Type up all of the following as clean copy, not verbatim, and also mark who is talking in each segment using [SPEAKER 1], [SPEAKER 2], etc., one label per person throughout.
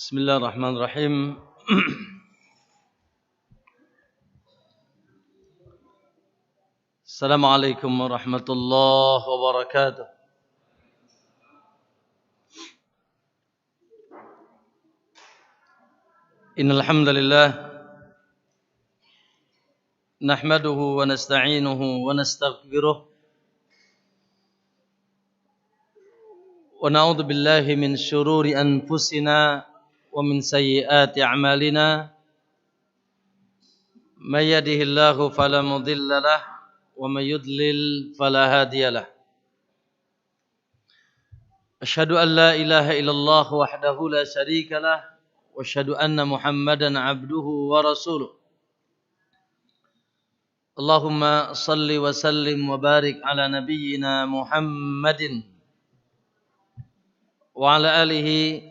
[SPEAKER 1] Bismillahirrahmanirrahim. Assalamualaikum warahmatullahi wabarakatuh. Innal hamdalillah nahmaduhu wa nasta'inuhu wa nastaghfiruh wa na'udzu billahi min shururi anfusina wa min sayyiati a'malina. May yahdihillahu fala mudilla lahu wa may yudlil fala hadiya lahu. Asyhadu an la ilaha illallah wahdahu la syarika lahu wa asyhadu anna Muhammadan abduhu wa rasuluh. Allahumma salli wa sallim wa barik ala nabiyyina Muhammadin wa ala alihi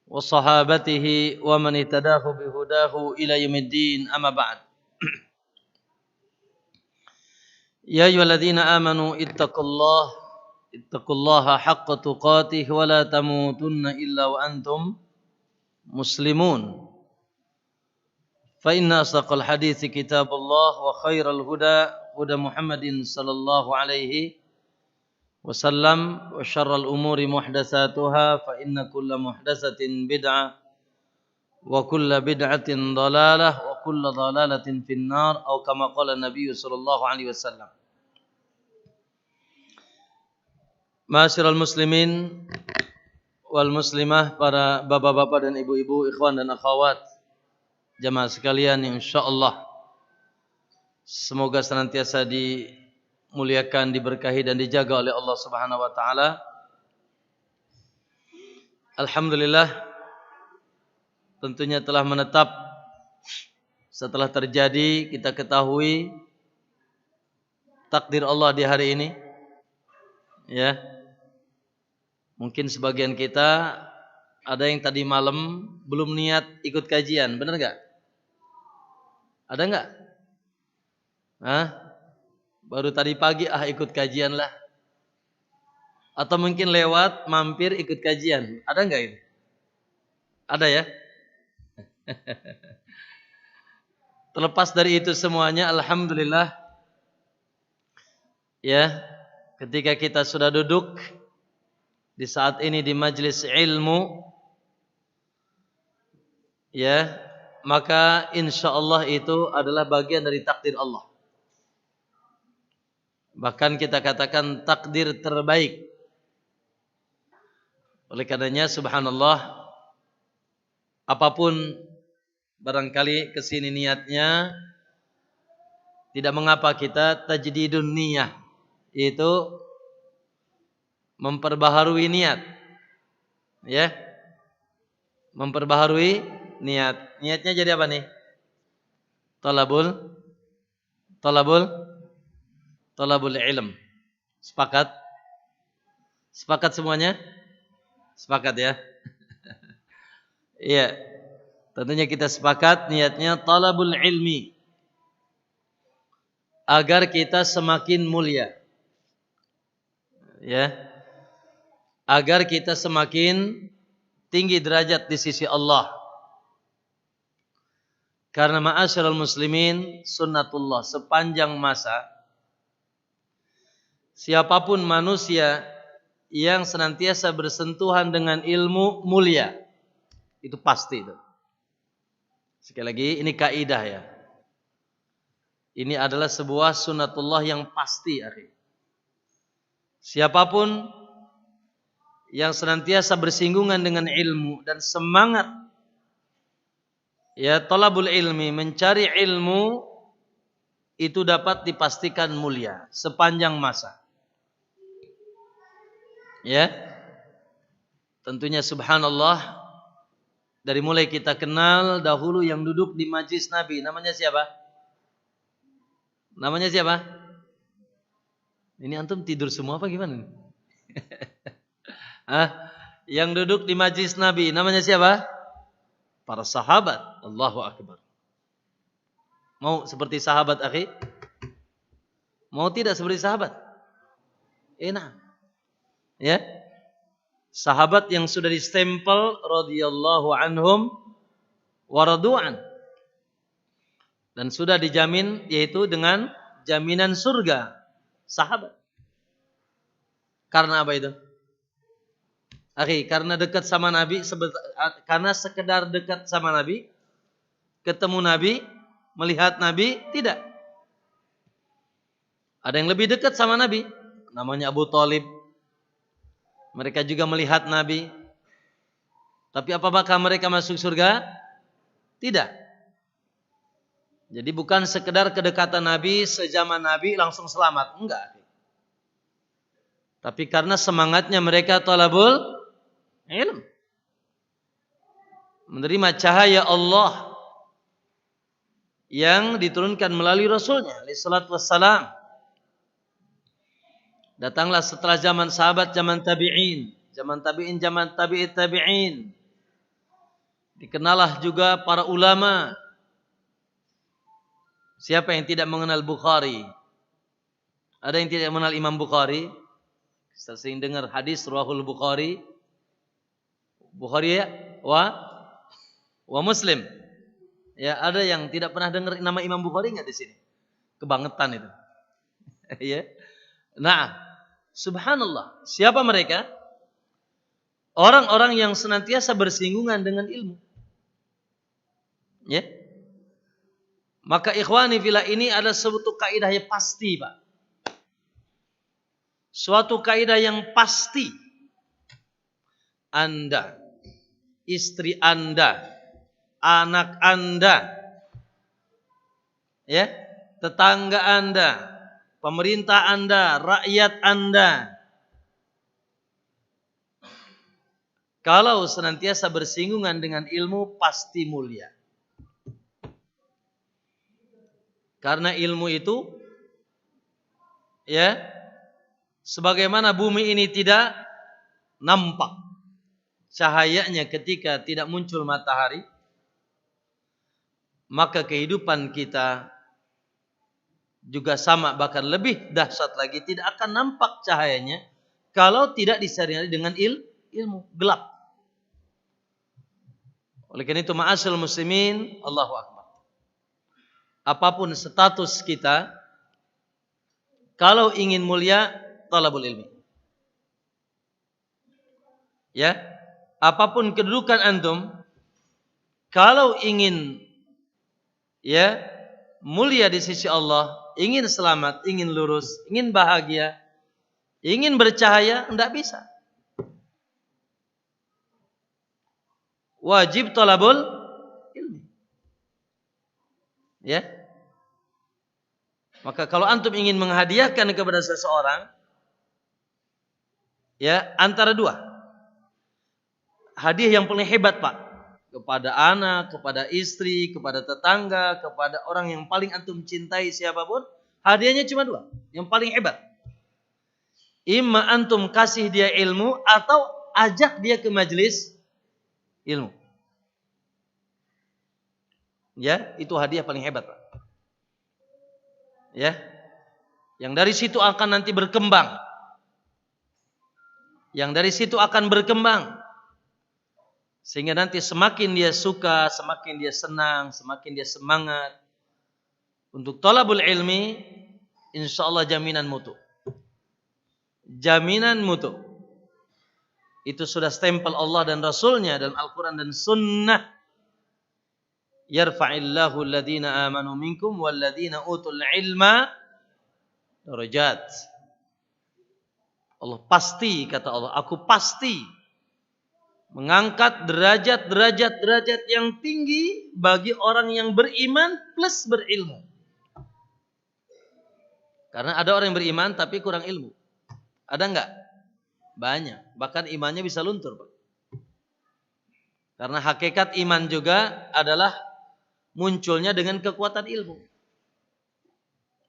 [SPEAKER 1] wa sahabatihi wa man ittadahu bihudahu ila yaumiddin, amma ba'd. Ya ayyuhalladzina amanu ittaqullaha haqqa tuqatih wa la tamutunna illa wa antum muslimun. Fa inna asdaqal hadithi kitabullah wa khairal huda Muhammadin sallallahu alaihi wasallam wa syarral umuri muhdatsatuha fa inna kulla muhdatsatin bid'ah wa kulla bid'atin dhalalah wa kulla dhalalatin finnar atau kama qala Nabi sallallahu alaihi wasallam. Ma'asyiral muslimin wal muslimah, para bapak-bapak dan ibu-ibu, ikhwan dan akhwat, jamaah sekalian yang insyaallah semoga senantiasa dimuliakan, diberkahi dan dijaga oleh Allah Subhanahu wa taala. Alhamdulillah, tentunya telah menetap setelah terjadi, kita ketahui takdir Allah di hari ini. Ya. Mungkin sebagian kita ada yang tadi malam belum niat ikut kajian, benar enggak? Ada enggak? Hah? Baru tadi pagi ikut kajian lah. Atau mungkin lewat mampir ikut kajian. Ada enggak ini? Ada ya? Terlepas dari itu semuanya, alhamdulillah. Ya, ketika kita sudah duduk di saat ini di majelis ilmu, ya, maka insyaallah itu adalah bagian dari takdir Allah. Bahkan kita katakan takdir terbaik. Oleh karenanya subhanallah, apapun barangkali kesini niatnya, tidak mengapa kita tajdidun niyah, yaitu memperbaharui niat. Ya. Memperbaharui niat. Niatnya jadi apa nih? Talabul ilm. Sepakat? Sepakat semuanya? Sepakat ya. Iya. Tentunya kita sepakat niatnya talabul ilmi, agar kita semakin mulia. Ya. Agar kita semakin tinggi derajat di sisi Allah. Karena ma'asyiral muslimin, sunnatullah, sepanjang masa siapapun manusia yang senantiasa bersentuhan dengan ilmu mulia, itu pasti itu. Sekali lagi, ini kaidah ya. Ini adalah sebuah sunnatullah yang pasti, akhi. Siapapun yang senantiasa bersinggungan dengan ilmu dan semangat ya talabul ilmi, mencari ilmu, itu dapat dipastikan mulia sepanjang masa. Ya. Tentunya subhanallah, dari mulai kita kenal dahulu yang duduk di majlis Nabi, namanya siapa? Namanya siapa? Ini antum tidur semua apa gimana? Yang duduk di majlis Nabi namanya siapa? Para sahabat. Allahu akbar. Mau seperti sahabat, akhi? Mau tidak seperti sahabat? Enak. Ya. sahabat yang sudah distempel radhiyallahu anhum wa radu'an, dan sudah dijamin yaitu dengan jaminan surga sahabat. Karena apa itu? Akhi, karena dekat sama Nabi, karena sekedar dekat sama Nabi, ketemu Nabi, melihat Nabi, tidak. Ada yang lebih dekat sama Nabi, namanya Abu Thalib. Mereka juga melihat Nabi. Tapi apakah mereka masuk surga? Tidak. Jadi bukan sekedar kedekatan Nabi, sejaman Nabi langsung selamat. Enggak. Tapi karena semangatnya mereka talabul ilm, menerima cahaya Allah yang diturunkan melalui Rasulnya alaihi salatu wassalam. Datanglah setelah zaman sahabat, zaman tabi'in, zaman tabi'in, zaman tabi'it tabi'in. Dikenalah juga para ulama. Siapa yang tidak mengenal Bukhari? Ada yang tidak mengenal Imam Bukhari? Kita sering dengar hadis Rawahul Bukhari. Bukhari ya, wa Muslim. Ya, ada yang tidak pernah dengar nama Imam Bukhari enggak di sini? Kebangetan itu. Ya. Nah, subhanallah. Siapa mereka? Orang-orang yang senantiasa bersinggungan dengan ilmu. Ya. Maka ikhwani fillah, ini adalah suatu kaidah yang pasti, Pak. Suatu kaidah yang pasti. Anda, istri Anda, anak Anda, ya, tetangga Anda, pemerintah Anda, rakyat Anda, kalau senantiasa bersinggungan dengan ilmu, pasti mulia. Karena ilmu itu, ya, sebagaimana bumi ini tidak nampak cahayanya ketika tidak muncul matahari, maka kehidupan kita juga sama, bahkan lebih dahsyat lagi, tidak akan nampak cahayanya kalau tidak disertai dengan ilmu, gelap. Oleh karena itu, ma'asyiral muslimin, Allahu akbar. Apapun status kita, kalau ingin mulia, talabul ilmi. Ya, apapun kedudukan antum, kalau ingin ya mulia di sisi Allah, ingin selamat, ingin lurus, ingin bahagia, ingin bercahaya, enggak bisa. Wajib talabul ilmi. Ya. Maka kalau antum ingin menghadiahkan kepada seseorang, ya, antara dua. Hadiah yang paling hebat, Pak, kepada anak, kepada istri, kepada tetangga, kepada orang yang paling antum cintai siapapun, hadiahnya cuma dua, yang paling hebat. Imma antum kasih dia ilmu atau ajak dia ke majelis ilmu. Ya, itu hadiah paling hebat, Pak. Ya. Yang dari situ akan nanti berkembang. Yang dari situ akan berkembang. Sehingga nanti semakin dia suka, semakin dia senang, semakin dia semangat untuk talabul ilmi, insyaallah jaminan mutu. Jaminan mutu. Itu sudah stempel Allah dan Rasulnya dalam Al-Quran dan Sunnah. Yarfa'illahu alladhina amanu minkum walladhina utul ilma darajat. Allah pasti, kata Allah, aku pasti mengangkat derajat yang tinggi bagi orang yang beriman plus berilmu. Karena ada orang yang beriman tapi kurang ilmu. Ada enggak? Banyak. Bahkan imannya bisa luntur, Pak. Karena hakikat iman juga adalah munculnya dengan kekuatan ilmu.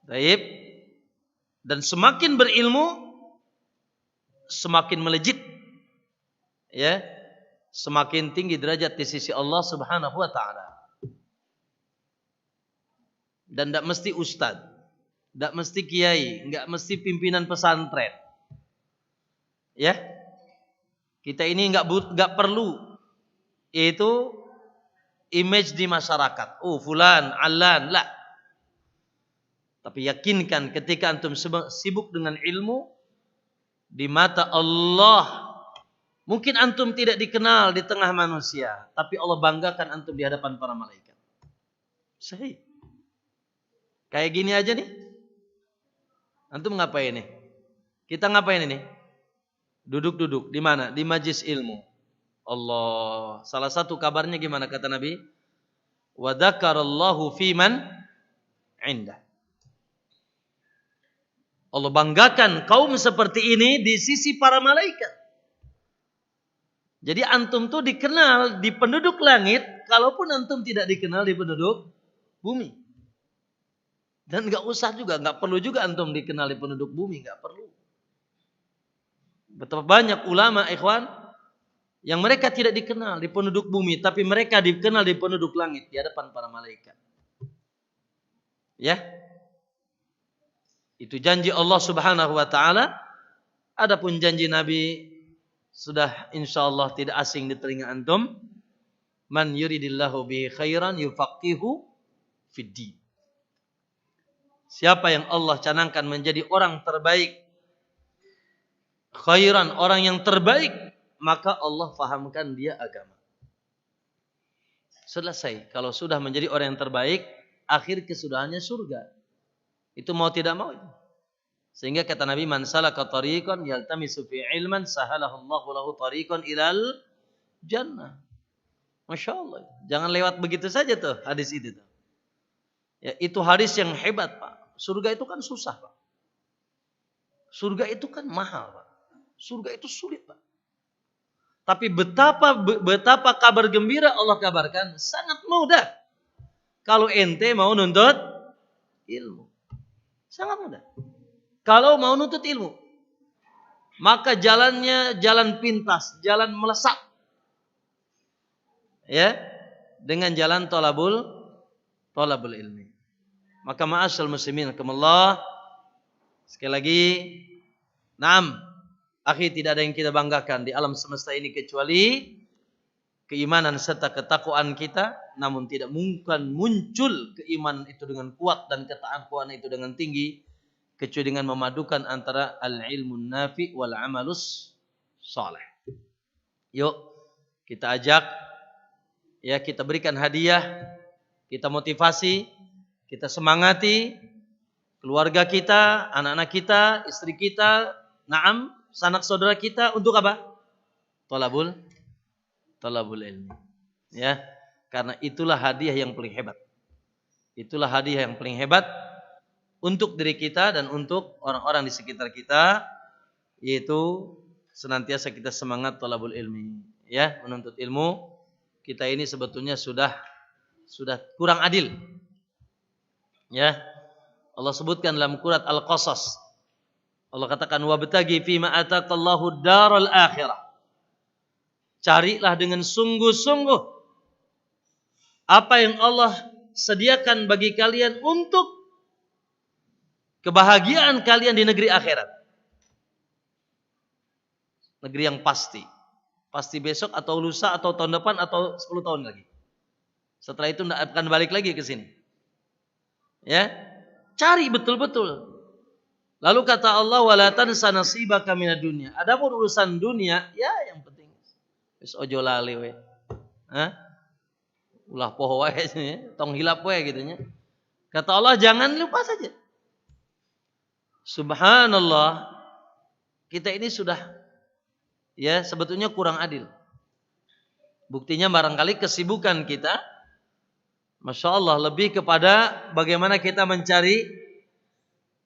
[SPEAKER 1] Baik. Dan semakin berilmu, semakin melejit. Ya. Semakin tinggi derajat di sisi Allah Subhanahu wa taala. Dan tidak mesti ustaz, tidak mesti kiai, enggak mesti pimpinan pesantren. Ya. Kita ini nggak perlu yaitu image di masyarakat. Oh, fulan, alan, lah. Tapi yakinkan ketika antum sibuk dengan ilmu di mata Allah, mungkin antum tidak dikenal di tengah manusia, tapi Allah banggakan antum di hadapan para malaikat. Sahih. Kayak gini aja nih. Antum ngapain nih? Kita ngapain ini? Duduk-duduk di mana? Di majlis ilmu. Allah. Salah satu kabarnya gimana kata Nabi? Wa dzakarallahu fiman indah. Allah banggakan kaum seperti ini di sisi para malaikat. Jadi antum tuh dikenal di penduduk langit, kalaupun antum tidak dikenal di penduduk bumi. Dan enggak usah juga, enggak perlu juga antum dikenal di penduduk bumi, enggak perlu. Betapa banyak ulama ikhwan yang mereka tidak dikenal di penduduk bumi, tapi mereka dikenal di penduduk langit di hadapan para malaikat. Ya. Itu janji Allah Subhanahu wa taala. Adapun janji Nabi sudah insyaallah tidak asing di telinga antum. Man yuridillahu bihi khairan yufaqihu fid din. Siapa yang Allah canangkan menjadi orang terbaik, khairan, orang yang terbaik, maka Allah fahamkan dia agama. Selesai. Kalau sudah menjadi orang yang terbaik, akhir kesudahannya surga. Itu mau tidak mau itu. Sehingga kata Nabi, man salaka tariqan yaltamisu fi ilman sahalallahu lahu tariqan ilal jannah. Masya Allah. Jangan lewat begitu saja tuh hadis itu tuh. Ya, itu hadis yang hebat, Pak. Surga itu kan susah, Pak. Surga itu kan mahal, Pak. Surga itu sulit, Pak. Tapi betapa kabar gembira Allah kabarkan, sangat mudah. Kalau ente mau nuntut ilmu. Sangat mudah. Kalau mau nuntut ilmu, maka jalannya jalan pintas, jalan melesat. Ya, dengan jalan tolabul ilmi. Maka ma'asyal muslimin rahimakumullah, sekali lagi, naam, akhi, tidak ada yang kita banggakan di alam semesta ini kecuali keimanan serta ketakwaan kita. Namun tidak mungkin muncul keimanan itu dengan kuat dan ketakwaan itu dengan tinggi kecuali dengan memadukan antara al-ilmun nafi wal amalus saleh. Yuk kita ajak, ya, kita berikan hadiah, kita motivasi, kita semangati keluarga kita, anak-anak kita, istri kita, naam, sanak saudara kita untuk apa? Tolabul ilmi. Ya, karena itulah hadiah yang paling hebat. Itulah hadiah yang paling hebat untuk diri kita dan untuk orang-orang di sekitar kita, yaitu senantiasa kita semangat tolabul ilmi. Ya, menuntut ilmu. Kita ini sebetulnya sudah kurang adil. Ya. Allah sebutkan dalam surat Al-Qasas. Allah katakan wabtagi fima ataqallahu daral akhirah. Carilah dengan sungguh-sungguh apa yang Allah sediakan bagi kalian untuk kebahagiaan kalian di negeri akhirat. Negeri yang pasti. Pasti besok atau lusa atau tahun depan atau 10 tahun lagi. Setelah itu tidak akan balik lagi ke sini. Ya, cari betul-betul. Lalu kata Allah, wala tansa nasibaka minad dunya. Adapun urusan dunia, ya yang penting wis ojo lali we. Hah? Ulah poho wae tong hilap wae gitu nya. Kata Allah, jangan lupa saja. Subhanallah. Kita ini sudah, ya, sebetulnya kurang adil. Buktinya barangkali kesibukan kita, Masya Allah, lebih kepada bagaimana kita mencari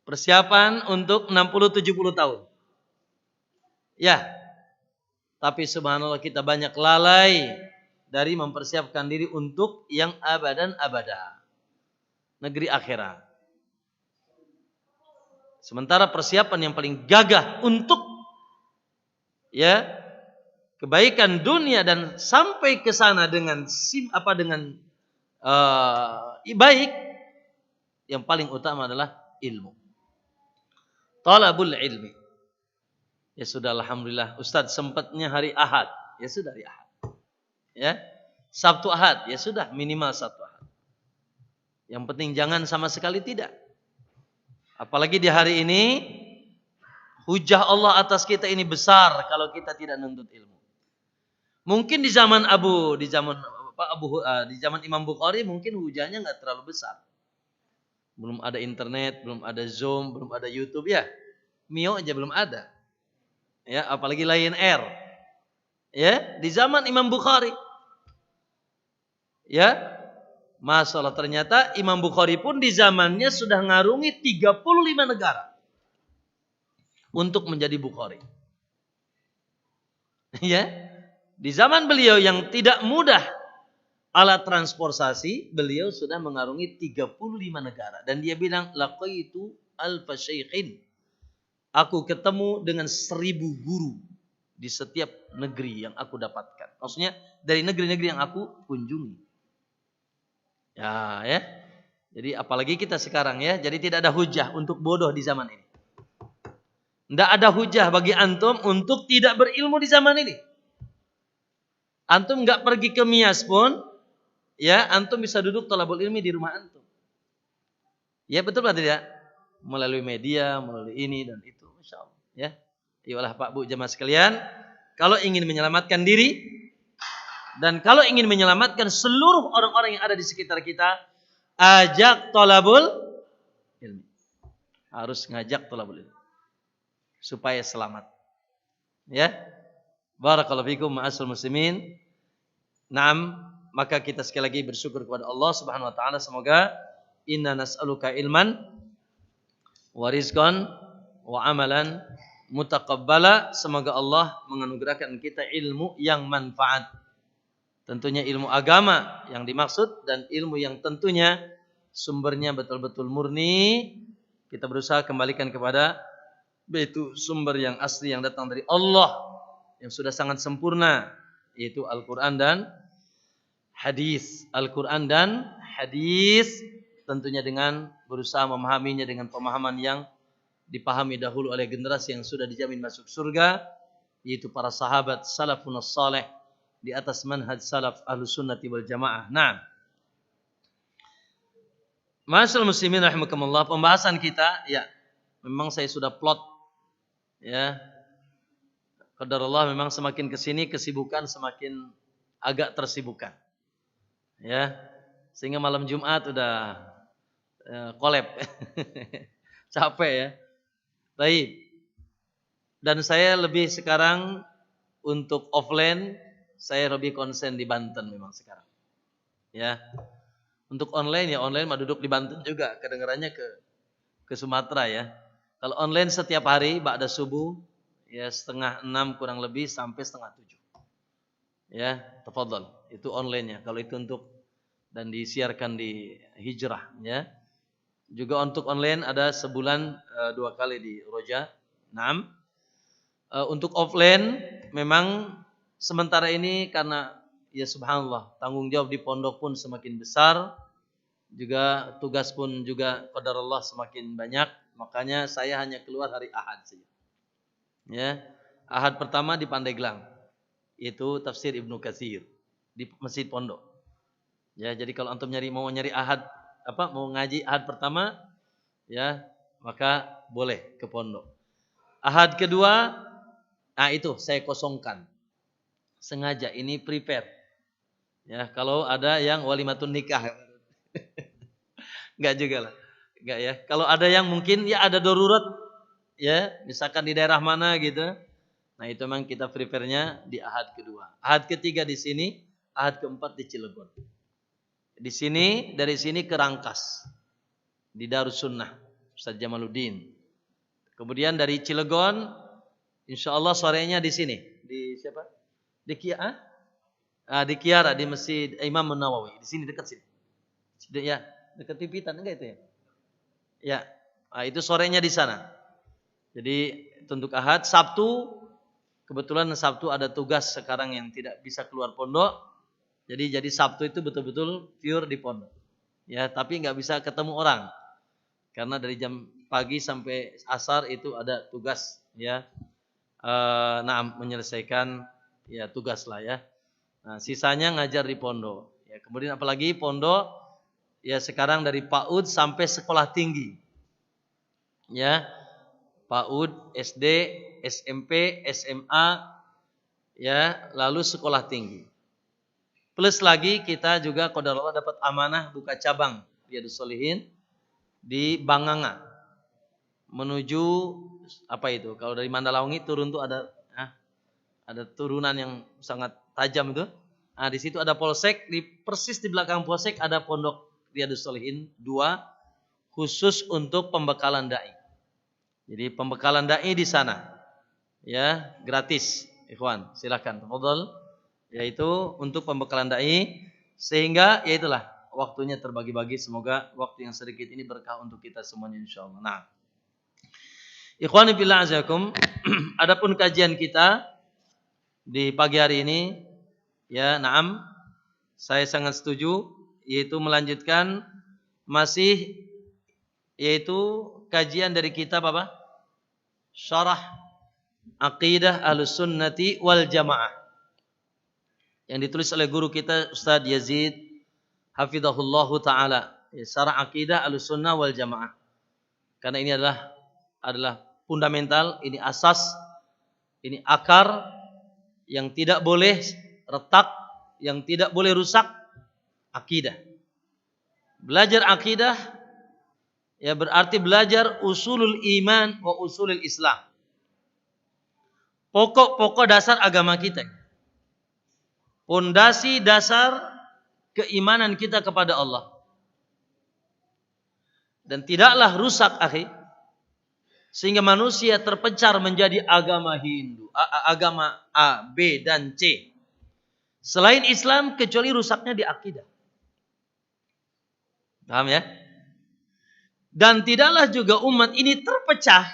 [SPEAKER 1] persiapan untuk 60-70 tahun. Ya, tapi subhanallah kita banyak lalai dari mempersiapkan diri untuk yang abadan abada. Negeri akhirat. Sementara persiapan yang paling gagah untuk, ya, kebaikan dunia dan sampai ke sana dengan baik, yang paling utama adalah ilmu. Talabul ilmi. Ya sudah, alhamdulillah. Ustadz sempatnya hari Ahad. Ya sudah, hari Ahad. Ya. Sabtu Ahad. Ya sudah, minimal Sabtu Ahad. Yang penting jangan sama sekali tidak. Apalagi di hari ini, hujah Allah atas kita ini besar kalau kita tidak nuntut ilmu. Mungkin di zaman di zaman Imam Bukhari mungkin hujahnya nggak terlalu besar. Belum ada internet, belum ada Zoom, belum ada YouTube ya. Mio aja belum ada. Ya, apalagi Lion Air. Ya, di zaman Imam Bukhari. Ya. Masalah ternyata Imam Bukhari pun di zamannya sudah ngarungi 35 negara untuk menjadi Bukhari. Ya. Di zaman beliau yang tidak mudah alat transportasi, beliau sudah mengarungi 35 negara dan dia bilang laqaitu alfa syaikhin. Aku ketemu dengan 1000 guru di setiap negeri yang aku dapatkan. Maksudnya dari negeri-negeri yang aku kunjungi. Ya. Jadi apalagi kita sekarang ya. Jadi tidak ada hujah untuk bodoh di zaman ini. Tidak ada hujah bagi antum untuk tidak berilmu di zaman ini. Antum nggak pergi ke MIAS pun, ya antum bisa duduk thalabul ilmi di rumah antum. Ya betul atau tidak? Melalui media, melalui ini dan itu. Masya Allah. Ya, iyalah Pak Bu jemaah sekalian, kalau ingin menyelamatkan diri dan kalau ingin menyelamatkan seluruh orang-orang yang ada di sekitar kita, ajak thalabul ilmi. Harus ngajak thalabul ilmi supaya selamat. Ya, barakallahu fikum ma'asal muslimin. Naam, maka kita sekali lagi bersyukur kepada Allah Subhanahu wa taala, semoga inna nas'aluka ilman wa rizqan wa amalan mutaqabbala. Semoga Allah menganugerahkan kita ilmu yang manfaat. Tentunya ilmu agama yang dimaksud dan ilmu yang tentunya sumbernya betul-betul murni. Kita berusaha kembalikan kepada yaitu sumber yang asli yang datang dari Allah yang sudah sangat sempurna, yaitu Al-Quran dan hadis. Al-Quran dan hadis tentunya dengan berusaha memahaminya dengan pemahaman yang dipahami dahulu oleh generasi yang sudah dijamin masuk surga, yaitu para sahabat salafun salih di atas manhaj salaf ahlus sunnati wal jamaah. Nah, Ma'asyiral muslimin rahimakumullah, pembahasan kita ya memang saya sudah plot ya. Qadarullah memang semakin kesini kesibukan semakin agak tersibukkan. Ya. Sehingga malam Jumat udah kolab. Capek ya. Baik. Dan saya lebih sekarang untuk offline saya lebih konsen di Banten memang sekarang. Ya. Untuk online ya online mah duduk di Banten juga kedengarannya ke Sumatera ya. Kalau online setiap hari ba'da subuh ya 5:30 kurang lebih sampai 6:30. Ya, tafadhal. Itu online-nya. Kalau itu untuk dan disiarkan di Hijrah ya. Juga untuk online ada sebulan 2 kali di Roja. 6. Untuk offline memang sementara ini karena ya subhanallah tanggung jawab di pondok pun semakin besar. Juga tugas pun juga qadarullah semakin banyak. Makanya saya hanya keluar hari Ahad saja. Ya, Ahad pertama di Pandeglang, itu tafsir Ibnu Katsir di Masjid Pondok. Ya, jadi kalau antum mau nyari Ahad mau ngaji Ahad pertama, ya maka boleh ke Pondok. Ahad kedua, itu saya kosongkan. Sengaja ini prepare. Ya, kalau ada yang walimatun nikah. Enggak juga lah. Enggak ya. Kalau ada yang mungkin ya ada darurat ya, misalkan di daerah mana gitu. Nah, itu memang kita prepare-nya di Ahad kedua. Ahad ketiga di sini, Ahad keempat di Cilegon. Di sini, dari sini ke Rangkas. Di Darussunnah, Ustaz Jamaluddin. Kemudian dari Cilegon, insyaallah sorenya di sini. Di siapa? Di di Kiara, di Masjid Imam Nawawi. Di sini dekat sini. Ya, dekat Pipitan enggak itu ya? Ya. Nah, itu sorenya di sana. Jadi untuk Ahad, Sabtu kebetulan Sabtu ada tugas sekarang yang tidak bisa keluar pondok. Jadi Sabtu itu betul-betul pure di pondok. Ya, tapi nggak bisa ketemu orang. Karena dari jam pagi sampai asar itu ada tugas ya. menyelesaikan ya tugas lah ya. Nah, sisanya ngajar di pondok. Ya, kemudian apalagi pondok ya sekarang dari PAUD sampai sekolah tinggi. Ya, PAUD, SD, SMP, SMA, ya, lalu sekolah tinggi. Plus lagi kita juga qadarullah dapat amanah buka cabang Riyadhus Shalihin di Banganga. Menuju apa itu? Kalau dari Mandalawangi turun tuh ada turunan yang sangat tajam itu. Nah, di situ ada polsek, persis di belakang polsek ada pondok Riyadhus Shalihin 2 khusus untuk pembekalan dai. Jadi pembekalan dai di sana. Ya, gratis. Ikhwan, silakan. Tafadhol. Yaitu untuk pembekalan dai sehingga ya itulah waktunya terbagi-bagi, semoga waktu yang sedikit ini berkah untuk kita semuanya insyaallah. Nah, ikhwani fillah azakum, adapun kajian kita di pagi hari ini ya, na'am, saya sangat setuju yaitu melanjutkan masih yaitu kajian dari kitab apa? Syarah Aqidah Ahlussunnati wal Jamaah yang ditulis oleh guru kita Ustaz Yazid hafizahullahu taala, ya, Syarah Aqidah Ahlussunnah wal Jamaah. Karena ini adalah fundamental, ini asas, ini akar yang tidak boleh retak, yang tidak boleh rusak, akidah. Belajar akidah ya berarti belajar usulul iman wa usulul Islam. Pokok-pokok dasar agama kita. Pondasi dasar keimanan kita kepada Allah. Dan tidaklah rusak, akhi, sehingga manusia terpencar menjadi agama Hindu, agama A, B, dan C. Selain Islam, kecuali rusaknya di akidah. Paham ya? Dan tidaklah juga umat ini terpecah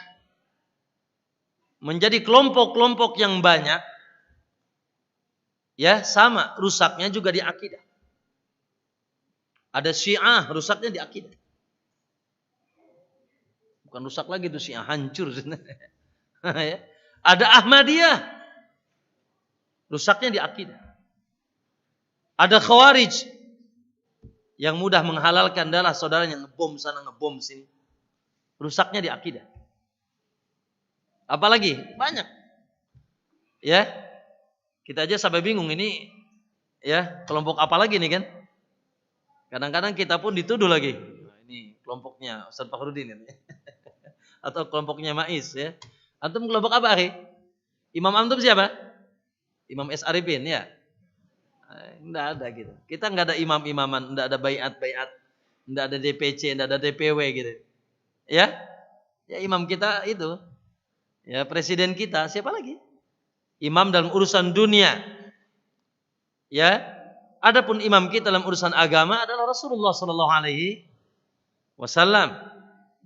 [SPEAKER 1] menjadi kelompok-kelompok yang banyak. Ya, sama rusaknya juga di akidah. Ada Syiah, rusaknya di akidah. Bukan rusak lagi itu Syiah, hancur. Ada Ahmadiyah, rusaknya di akidah. Ada Khawarij yang mudah menghalalkan darah saudaranya, ngebom sana, ngebom sini. Rusaknya di akidah. Apalagi banyak. Ya. Kita aja sampai bingung ini ya, kelompok apa lagi nih kan? Kadang-kadang kita pun dituduh lagi. Nah, ini kelompoknya Ustaz Fakhrudin ini. Atau kelompoknya Maiz ya. Antum kelompok apa, akhi? Imam antum siapa? Imam S. Arifin ya. Enggak ada gitu. Kita enggak ada imam-imaman, enggak ada baiat-baiat, enggak ada DPC, enggak ada DPW gitu. Ya? Ya imam kita itu. Ya presiden kita, siapa lagi? Imam dalam urusan dunia. Ya. Adapun imam kita dalam urusan agama adalah Rasulullah sallallahu alaihi wasallam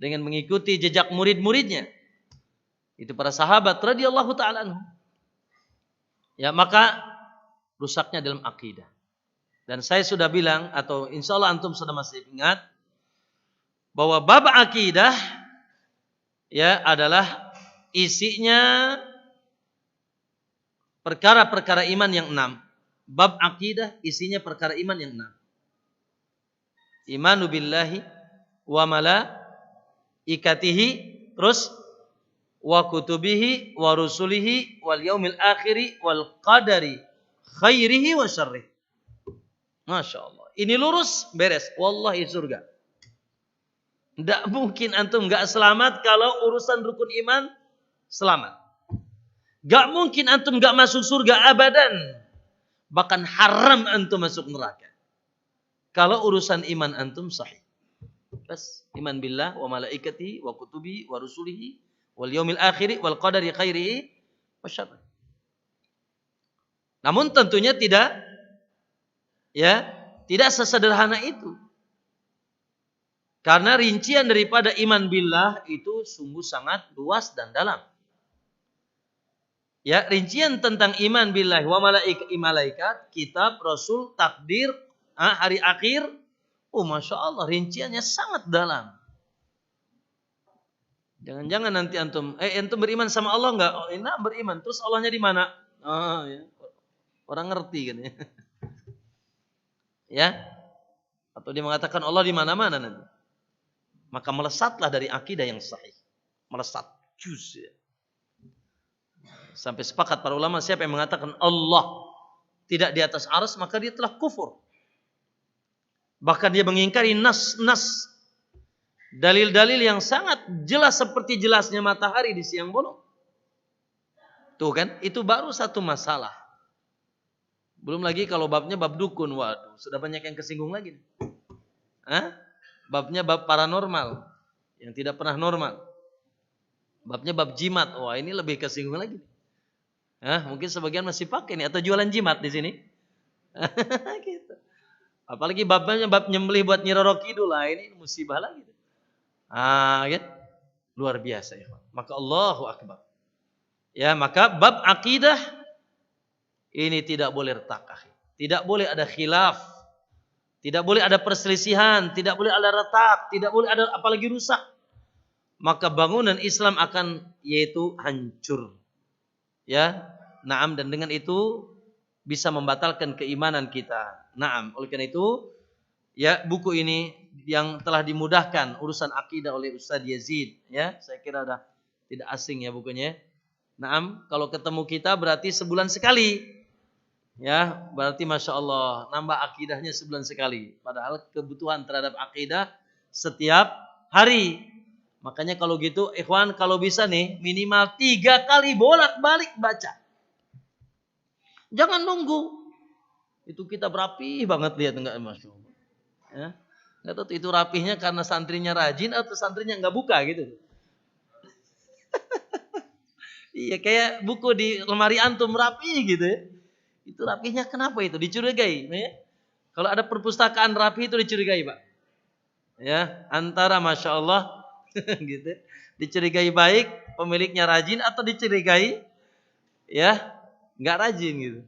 [SPEAKER 1] dengan mengikuti jejak murid-muridnya. Itu para sahabat radhiyallahu taala anhum. Ya, maka rusaknya dalam akidah. Dan saya sudah bilang atau insyaallah antum sudah masih ingat bahwa bab akidah ya adalah isinya perkara-perkara iman yang 6. Bab akidah isinya perkara iman yang 6. Imanu billahi wa malaikatihi, terus wa kutubihi wa rusulihi wal yaumil akhiri wal qadari khairihi wa syarrihi. Masya Allah. Ini lurus, beres. Wallahi surga. Tidak mungkin antum gak selamat kalau urusan rukun iman selamat. Gak mungkin antum gak masuk surga abadan. Bahkan haram antum masuk neraka. Kalau urusan iman antum sahih. Bas, iman billah wa malaikati wa kutubi wa rusulihi wal yaumil akhiri wal qadari khairihi wa syarrihi. Namun tentunya tidak sesederhana itu. Karena rincian daripada iman billah itu sungguh sangat luas dan dalam. Ya, rincian tentang iman billahi wa malaikat, kitab, rasul, takdir, hari akhir, Masya Allah rinciannya sangat dalam. Jangan-jangan nanti antum beriman sama Allah enggak? Oh, beriman. Terus Allahnya di mana? Oh, ya. Orang ngerti kan ya. Ya. Atau dia mengatakan Allah di mana-mana nanti. Maka melesatlah dari akidah yang sahih. Melesat. Juz ya. Sampai sepakat para ulama siapa yang mengatakan Allah tidak di atas arsy maka dia telah kufur. Bahkan dia mengingkari nas-nas dalil-dalil yang sangat jelas seperti jelasnya matahari di siang bolong. Tuh kan, itu baru satu masalah. Belum lagi kalau babnya bab dukun, waduh, sudah banyak yang kesinggung lagi. Babnya bab paranormal yang tidak pernah normal. Babnya bab jimat, wah ini lebih kesinggung lagi. Mungkin sebagian masih pakai nih atau jualan jimat di sini. Gitu. Apalagi babnya bab nyembelih buat Nyi Roro Kidul lah, ini musibah lagi. Gitu. Luar biasa ya. Maka Allahu Akbar. Ya, maka bab akidah ini tidak boleh retak. Tidak boleh ada khilaf. Tidak boleh ada perselisihan, tidak boleh ada retak, tidak boleh ada apalagi rusak. Maka bangunan Islam akan yaitu hancur. Ya, na'am, dan dengan itu bisa membatalkan keimanan kita. Na'am, oleh karena itu ya buku ini yang telah dimudahkan urusan akidah oleh Ustaz Yazid, ya. Saya kira dah tidak asing ya bukunya. Na'am, kalau ketemu kita berarti sebulan sekali. Ya, berarti Masya Allah nambah akidahnya sebulan sekali. Padahal kebutuhan terhadap akidah setiap hari. Makanya kalau gitu, ikhwan, kalau bisa nih minimal 3 kali bolak-balik baca. Jangan nunggu. Itu kita rapi banget lihat enggak, Masya Allah. Ya. Enggak tahu itu rapihnya karena santrinya rajin atau santrinya enggak buka gitu. Iya, kayak buku di lemari antum rapi gitu ya. Itu rapihnya kenapa itu? Dicurigai. Ya? Kalau ada perpustakaan rapi itu dicurigai, Pak. Ya, antara Masya Allah gitu. Dicurigai baik, pemiliknya rajin atau dicurigai ya nggak rajin gitu.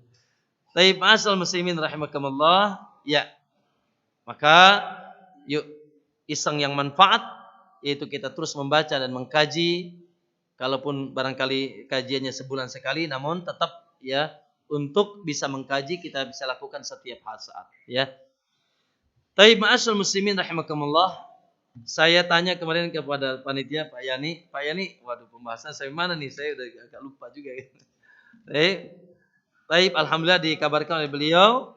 [SPEAKER 1] Tapi asal muslimin rahimakumullah, ya. Maka yuk iseng yang manfaat yaitu kita terus membaca dan mengkaji. Kalaupun barangkali kajiannya sebulan sekali, namun tetap ya untuk bisa mengkaji kita bisa lakukan setiap saat ya. Tapi asal muslimin rahimakumullah, saya tanya kemarin kepada panitia Pak Yani, waduh pembahasan saya mana nih? Saya udah agak lupa juga. Baik, alhamdulillah dikabarkan oleh beliau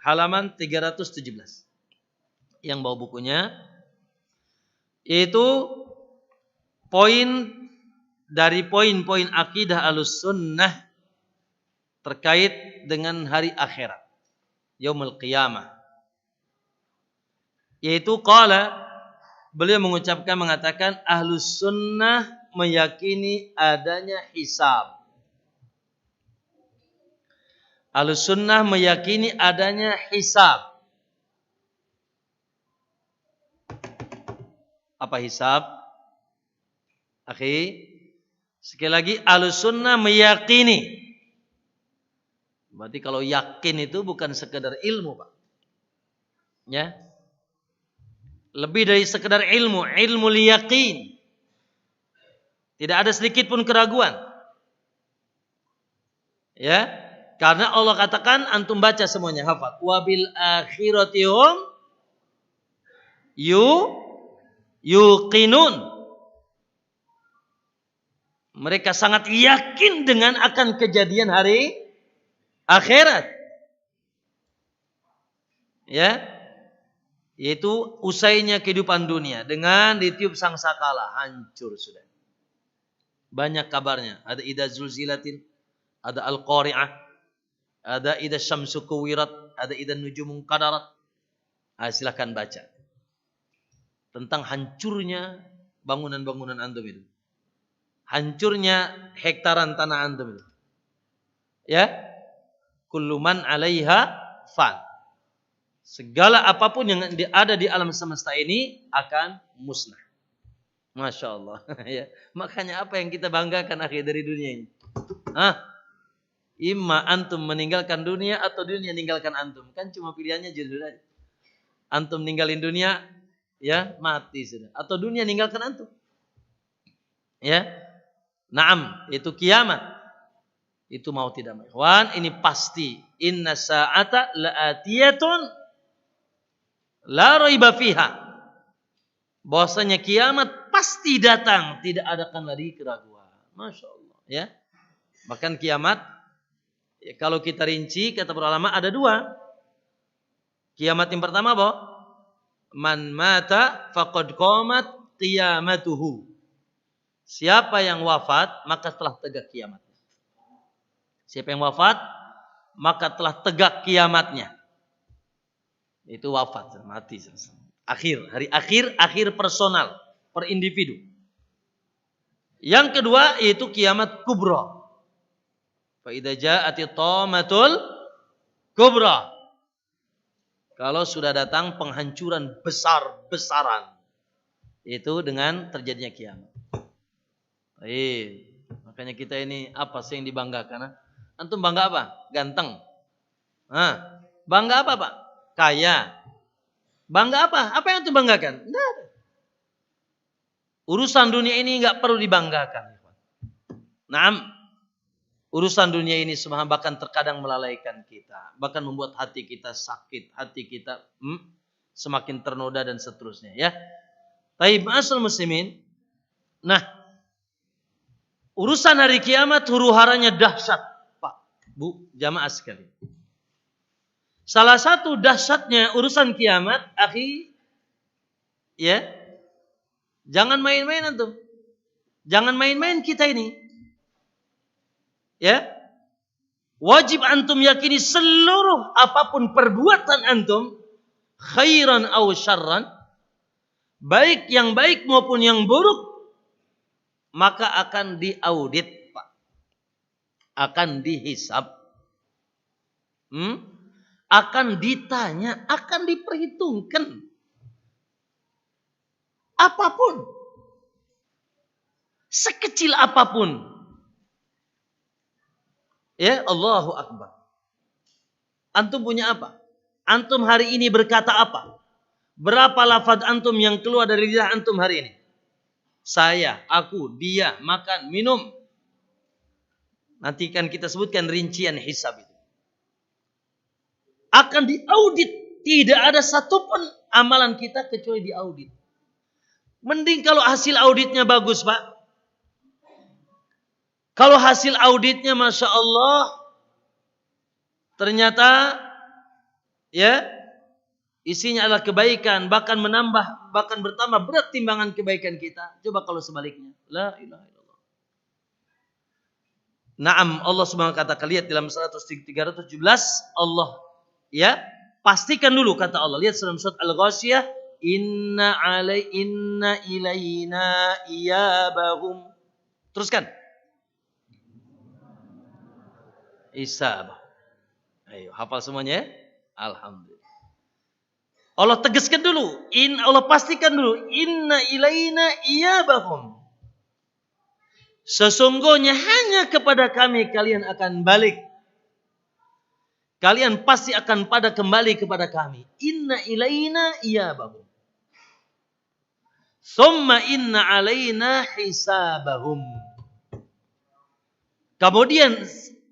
[SPEAKER 1] halaman 317. Yang bawa bukunya yaitu poin dari poin-poin akidah Ahlussunnah terkait dengan hari akhirat, yaumul qiyamah. Yaitu beliau mengatakan Ahlus Sunnah meyakini adanya hisab. Ahlus Sunnah meyakini adanya hisab. Apa hisab? Akhi, sekali lagi Ahlus Sunnah meyakini. Berarti kalau yakin itu bukan sekedar ilmu, Pak. Ya. Lebih dari sekedar ilmu yakin. Tidak ada sedikit pun keraguan. Ya, karena Allah katakan antum baca semuanya hafal. Wabil akhiratihum yuqinun. Mereka sangat yakin dengan akan kejadian hari akhirat. Ya. Yaitu usainya kehidupan dunia dengan ditiup sangsakala, hancur sudah. Banyak kabarnya. Ada idza zulzilatin, ada al-qari'ah, ada idza syamsu kuwirat, ada idza nujumun qadarat. Silakan baca. Tentang hancurnya bangunan-bangunan antum itu. Hancurnya hektaran tanah antum itu. Ya. Kullu man 'alaiha fan. Segala apapun yang ada di alam semesta ini akan musnah. Masya Allah. Ya. Makanya apa yang kita banggakan akhir dari dunia ini? Imma antum meninggalkan dunia atau dunia meninggalkan antum. Kan cuma pilihannya judul aja. Antum ninggalin dunia, ya mati sudah. Atau dunia meninggalkan antum. Ya. Naam, itu kiamat. Itu mau tidak mau. Ikhwan, ini pasti. Inna sa'ata la'atiyatun la raiba fiha. Bahwasanya kiamat pasti datang, tidak adakan lagi keraguan. Masya Allah. Ya. Bahkan kiamat, ya, kalau kita rinci, kata para ulama ada dua. Kiamat yang pertama apa? Man mata faqad qamat qiyamatuhu. Siapa yang wafat, maka telah tegak kiamat. Siapa yang wafat, maka telah tegak kiamatnya. Itu wafat, mati. Hari akhir personal, per individu. Yang kedua yaitu kiamat kubra. Fa idza ja'ati tamatul kubra. Kalau sudah datang penghancuran besar-besaran. Itu dengan terjadinya kiamat. Makanya kita ini apa sih yang dibanggakan? Antum bangga apa? Ganteng. Bangga apa, Pak? Kaya. Bangga apa? Apa yang antum banggakan? Enggak ada. Urusan dunia ini enggak perlu dibanggakan. Naam. Urusan dunia ini subhanallah bahkan terkadang melalaikan kita. Bahkan membuat hati kita sakit. Hati kita semakin ternoda dan seterusnya. Ya. Taib asal muslimin. Nah. Urusan hari kiamat huru-haranya dahsyat. Pak, Bu, jamaah sekalian. Salah satu dahsyatnya urusan kiamat, akhi, ya, jangan main-main antum. Jangan main-main kita ini. Ya. Wajib antum yakini seluruh apapun perbuatan antum, khairan aw syarran, baik yang baik maupun yang buruk, maka akan diaudit, Pak. Akan dihisab. Akan ditanya, akan diperhitungkan. Apapun. Sekecil apapun. Ya, Allahu Akbar. Antum punya apa? Antum hari ini berkata apa? Berapa lafaz antum yang keluar dari lidah antum hari ini? Saya, aku, dia, makan, minum. Nanti kan kita sebutkan rincian hisab itu. Akan diaudit. Tidak ada satupun amalan kita kecuali diaudit. Mending kalau hasil auditnya bagus, Pak. Kalau hasil auditnya Masya Allah, ternyata ya isinya adalah kebaikan, bahkan menambah, bahkan bertambah berat timbangan kebaikan kita. Coba kalau sebaliknya. La ilaha illallah. Naam, Allah Subhanahu wa ta'ala lihat dalam 317 Allah ya, pastikan dulu kata Allah. Lihat dalam surat Al-Ghasyiyah, inna ilaina iyabahum. Teruskan. Isabah. Ayo, hafal semuanya ya? Alhamdulillah. Allah tegaskan dulu, Allah pastikan dulu, inna ilaina iyabahum. Sesungguhnya hanya kepada kami kalian akan balik. Kalian pasti akan pada kembali kepada kami. Inna ilaina iyabahum. Summa inna alaina hisabahum. Kemudian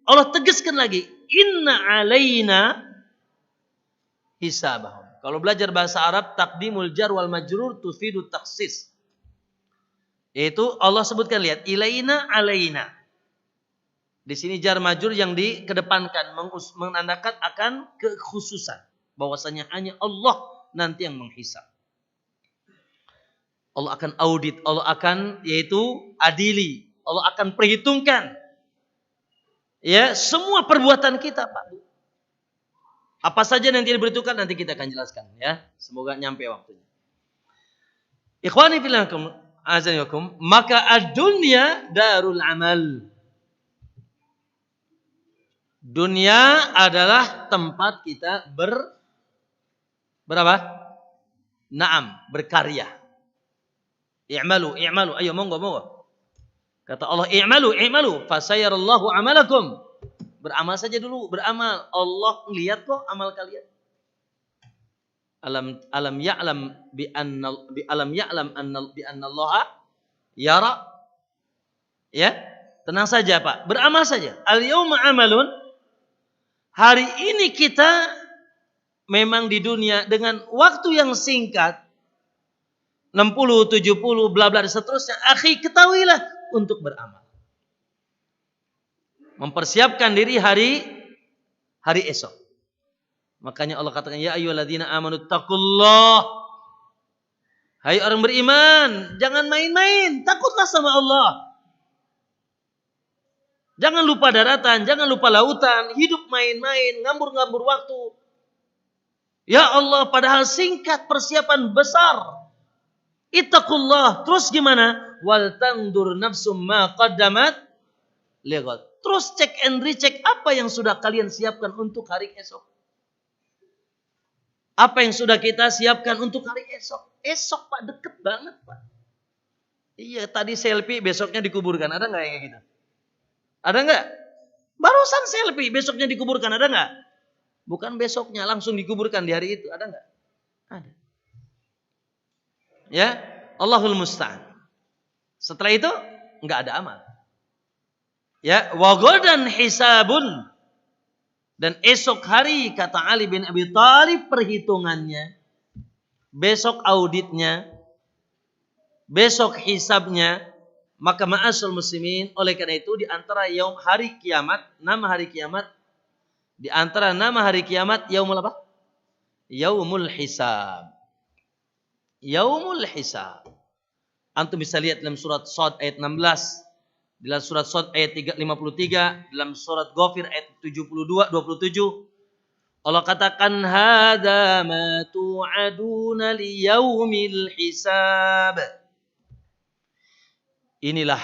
[SPEAKER 1] Allah tegaskan lagi, inna alaina hisabahum. Kalau belajar bahasa Arab, taqdimul jar wal majrur tufidu takhsis. Yaitu Allah sebutkan, lihat, ilaina alaina. Di sini jar majrur yang dikedepankan menandakan akan kekhususan, bahwasanya hanya Allah nanti yang menghisab. Allah akan audit, Allah akan yaitu adili, Allah akan perhitungkan ya semua perbuatan kita, Pak. Apa saja yang tidak diberitakan nanti kita akan jelaskan ya. Semoga nyampe waktunya. Ikhwani fillah azanikum, maka ad-dunya darul amal. Dunia adalah tempat kita berapa? Naam, berkarya. I'malu, ayo monggo. Kata Allah, i'malu, fasayarallahu amalakum. Beramal saja dulu, beramal. Allah lihat kok amal kalian. Alam ya'lam bi anna Allah yara. Ya, tenang saja Pak, beramal saja. Al-yauma amalun. Hari ini kita memang di dunia dengan waktu yang singkat, 60, 70, bla bla dan seterusnya. Akhi, ketahuilah untuk beramal. Mempersiapkan diri hari esok. Makanya Allah katakan, ya ayyuhalladzina amanu taqullah. Hai orang beriman, jangan main-main, takutlah sama Allah. Jangan lupa daratan, jangan lupa lautan, hidup main-main, ngambur-ngambur waktu. Ya Allah, padahal singkat, persiapan besar. Ittaqullah. Terus gimana? Wal tandur nafsum ma qaddamat lighad. Terus cek and recheck apa yang sudah kalian siapkan untuk hari esok. Apa yang sudah kita siapkan untuk hari esok? Esok Pak, deket banget Pak. Iya, tadi selfie, besoknya dikuburkan. Ada nggak yang kayak gitu? Ada nggak? Barusan selfie, besoknya dikuburkan. Ada nggak? Bukan besoknya, langsung dikuburkan di hari itu. Ada nggak? Ada. Ya, Allahul Musta'an. Setelah itu, nggak ada amal. Ya, wa ghadan hisabun. Dan esok hari, kata Ali bin Abi Thalib, perhitungannya, besok auditnya, besok hisabnya, maka ma'asul muslimin, oleh karena itu di antara yaum hari kiamat, nama hari kiamat, di antara nama hari kiamat, yaumul apa? Yaumul hisab. Yaumul hisab. Antum bisa lihat dalam surat Shad ayat 16. Dalam surat Shad ayat 53, dalam surat Ghafir ayat 72, 27. Allah katakan, hadza ma tu'aduna liyaumil hisab. Inilah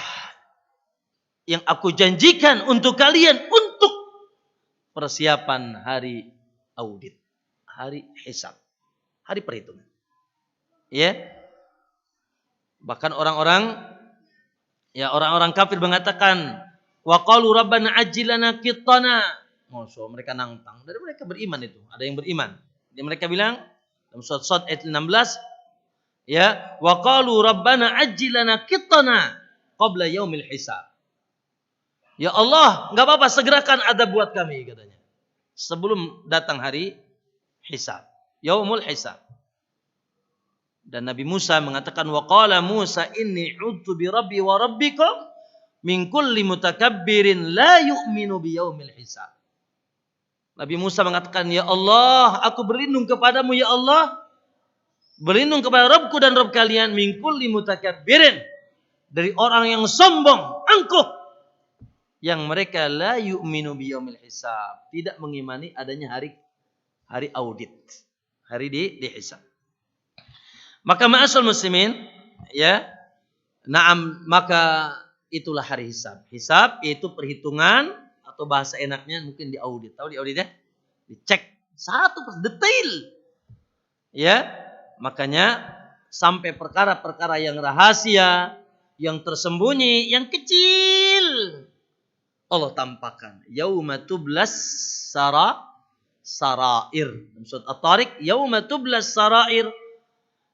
[SPEAKER 1] yang aku janjikan untuk kalian untuk persiapan hari audit, hari hisab, hari perhitungan. Ya. Bahkan orang-orang kafir mengatakan, wa qalu rabbana ajjilana qittana. Masya mereka nantang. Dari mereka beriman itu. Ada yang beriman. Jadi mereka bilang dalam surat Shad ayat 16, ya, wa qalu rabbana ajjilana qittana qabla yaumil hisab. Ya Allah, enggak apa-apa, segerakan adab buat kami katanya. Sebelum datang hari hisab, yaumul hisab. Dan Nabi Musa mengatakan, wa qala Musa inni udtu bi rabbi wa rabbikum min kulli mutakabbirin la yu'minu bi yaumil hisab. Nabi Musa mengatakan, ya Allah, aku berlindung kepadamu ya Allah. Berlindung kepada Rabbku dan Rabb kalian min kulli mutakabbirin, dari orang yang sombong, angkuh, yang mereka la yu'minu bi yaumil hisab, tidak mengimani adanya hari audit, hari di hisab. Maka ma'asal muslimin, ya, na'am, maka itulah hari hisab. Hisab itu perhitungan, atau bahasa enaknya mungkin di audit. Tahu di audit ya? Dicek satu persatu detail. Ya, makanya sampai perkara-perkara yang rahasia, yang tersembunyi, yang kecil, Allah tampakkan. Yauma tublas sarair. Maksud At-Tariq, yauma tublas sarair.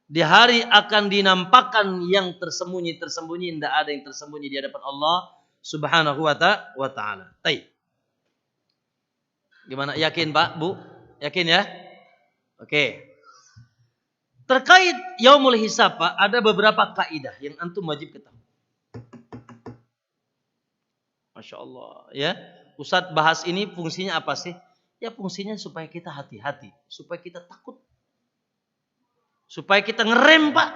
[SPEAKER 1] Di hari akan dinampakkan yang tersembunyi-tersembunyi. Tidak ada yang tersembunyi di hadapan Allah Subhanahu wa ta'ala. Baik. Gimana? Yakin Pak, Bu? Yakin ya? Oke. Terkait yaumul hisab Pak, ada beberapa kaidah yang antum wajib ketahui. Masya Allah. Ya. Ustadz bahas ini fungsinya apa sih? Ya fungsinya supaya kita hati-hati. Supaya kita takut. Supaya kita ngerem Pak.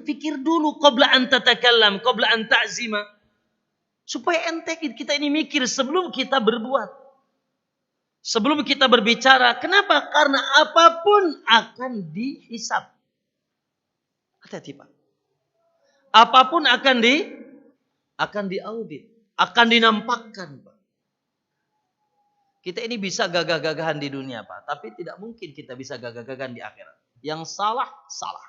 [SPEAKER 1] Fikir dulu qabla an tatakallam, qabla an ta'zima. Supaya ente kita ini mikir sebelum kita berbuat. Sebelum kita berbicara. Kenapa? Karena apapun akan dihisab. Hati-hati Pak. Apapun akan diaudit. Akan dinampakkan Pak. Kita ini bisa gagah-gagahan di dunia Pak. Tapi tidak mungkin kita bisa gagah-gagahan di akhirat. Yang salah, salah.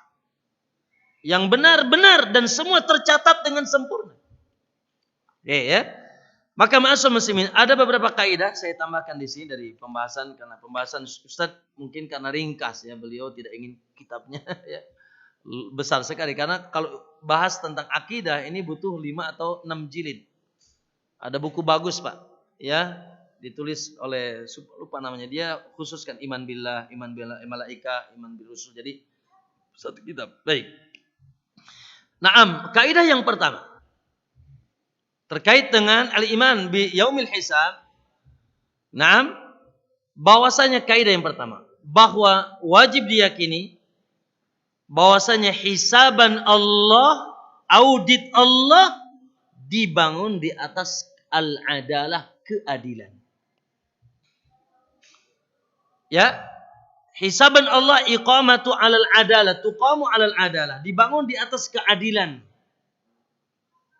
[SPEAKER 1] Yang benar, benar. Dan semua tercatat dengan sempurna. Ya. Maka ma'asyiral muslimin, ada beberapa kaidah saya tambahkan di sini dari pembahasan. Karena pembahasan Ustaz mungkin karena ringkas ya. Beliau tidak ingin kitabnya ya. Besar sekali karena kalau bahas tentang akidah ini butuh 5 atau 6 jilid. Ada buku bagus, Pak. Ya, ditulis oleh lupa namanya. Dia khususkan iman billah, iman malaika, iman bil rusul. Jadi satu kitab. Baik. Naam, kaidah yang pertama terkait dengan al-iman bi yaumil hisab. Naam, bahwasanya kaidah yang pertama bahwa wajib diyakini bahwasanya hisaban Allah, audit Allah dibangun di atas al-adalah, keadilan. Ya, hisaban Allah iqamatu 'alal adalah, tuqamu 'alal adalah, dibangun di atas keadilan.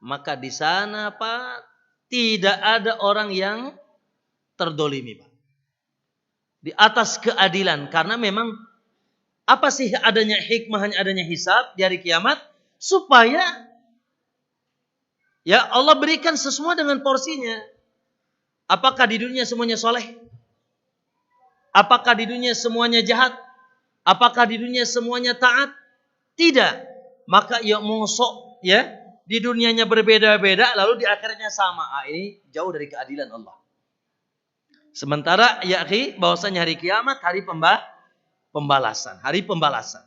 [SPEAKER 1] Maka di sana, Pak, tidak ada orang yang terdolimi, Pak. Di atas keadilan, karena memang apa sih adanya hikmahnya, adanya hisab di hari kiamat? Supaya ya Allah berikan semua dengan porsinya. Apakah di dunia semuanya soleh? Apakah di dunia semuanya jahat? Apakah di dunia semuanya taat? Tidak. Maka ya mosok ya di dunianya berbeda-beda lalu di akhirnya sama. Ini jauh dari keadilan Allah. Sementara ya akhi, bahwasanya hari kiamat hari pembalasan, hari pembalasan.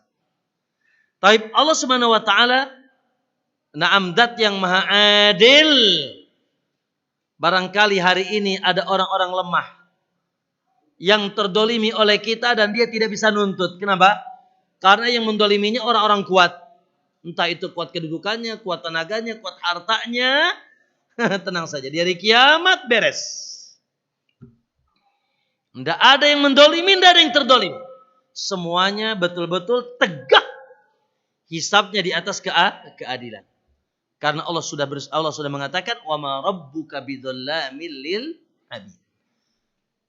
[SPEAKER 1] Taib Allah Subhanahu wa taala na'am dat yang maha adil. Barangkali hari ini ada orang-orang lemah yang terdolimi oleh kita dan dia tidak bisa nuntut. Kenapa? Karena yang mendoliminya orang-orang kuat. Entah itu kuat kedudukannya, kuat tenaganya, kuat hartanya. Tenang saja, di hari kiamat beres. Tidak ada yang mendolimi, tidak ada yang terdolimi. Semuanya betul-betul tegak hisabnya di atas keadilan. Karena Allah sudah mengatakan wa ma rabbuka bidzalamil lil abid.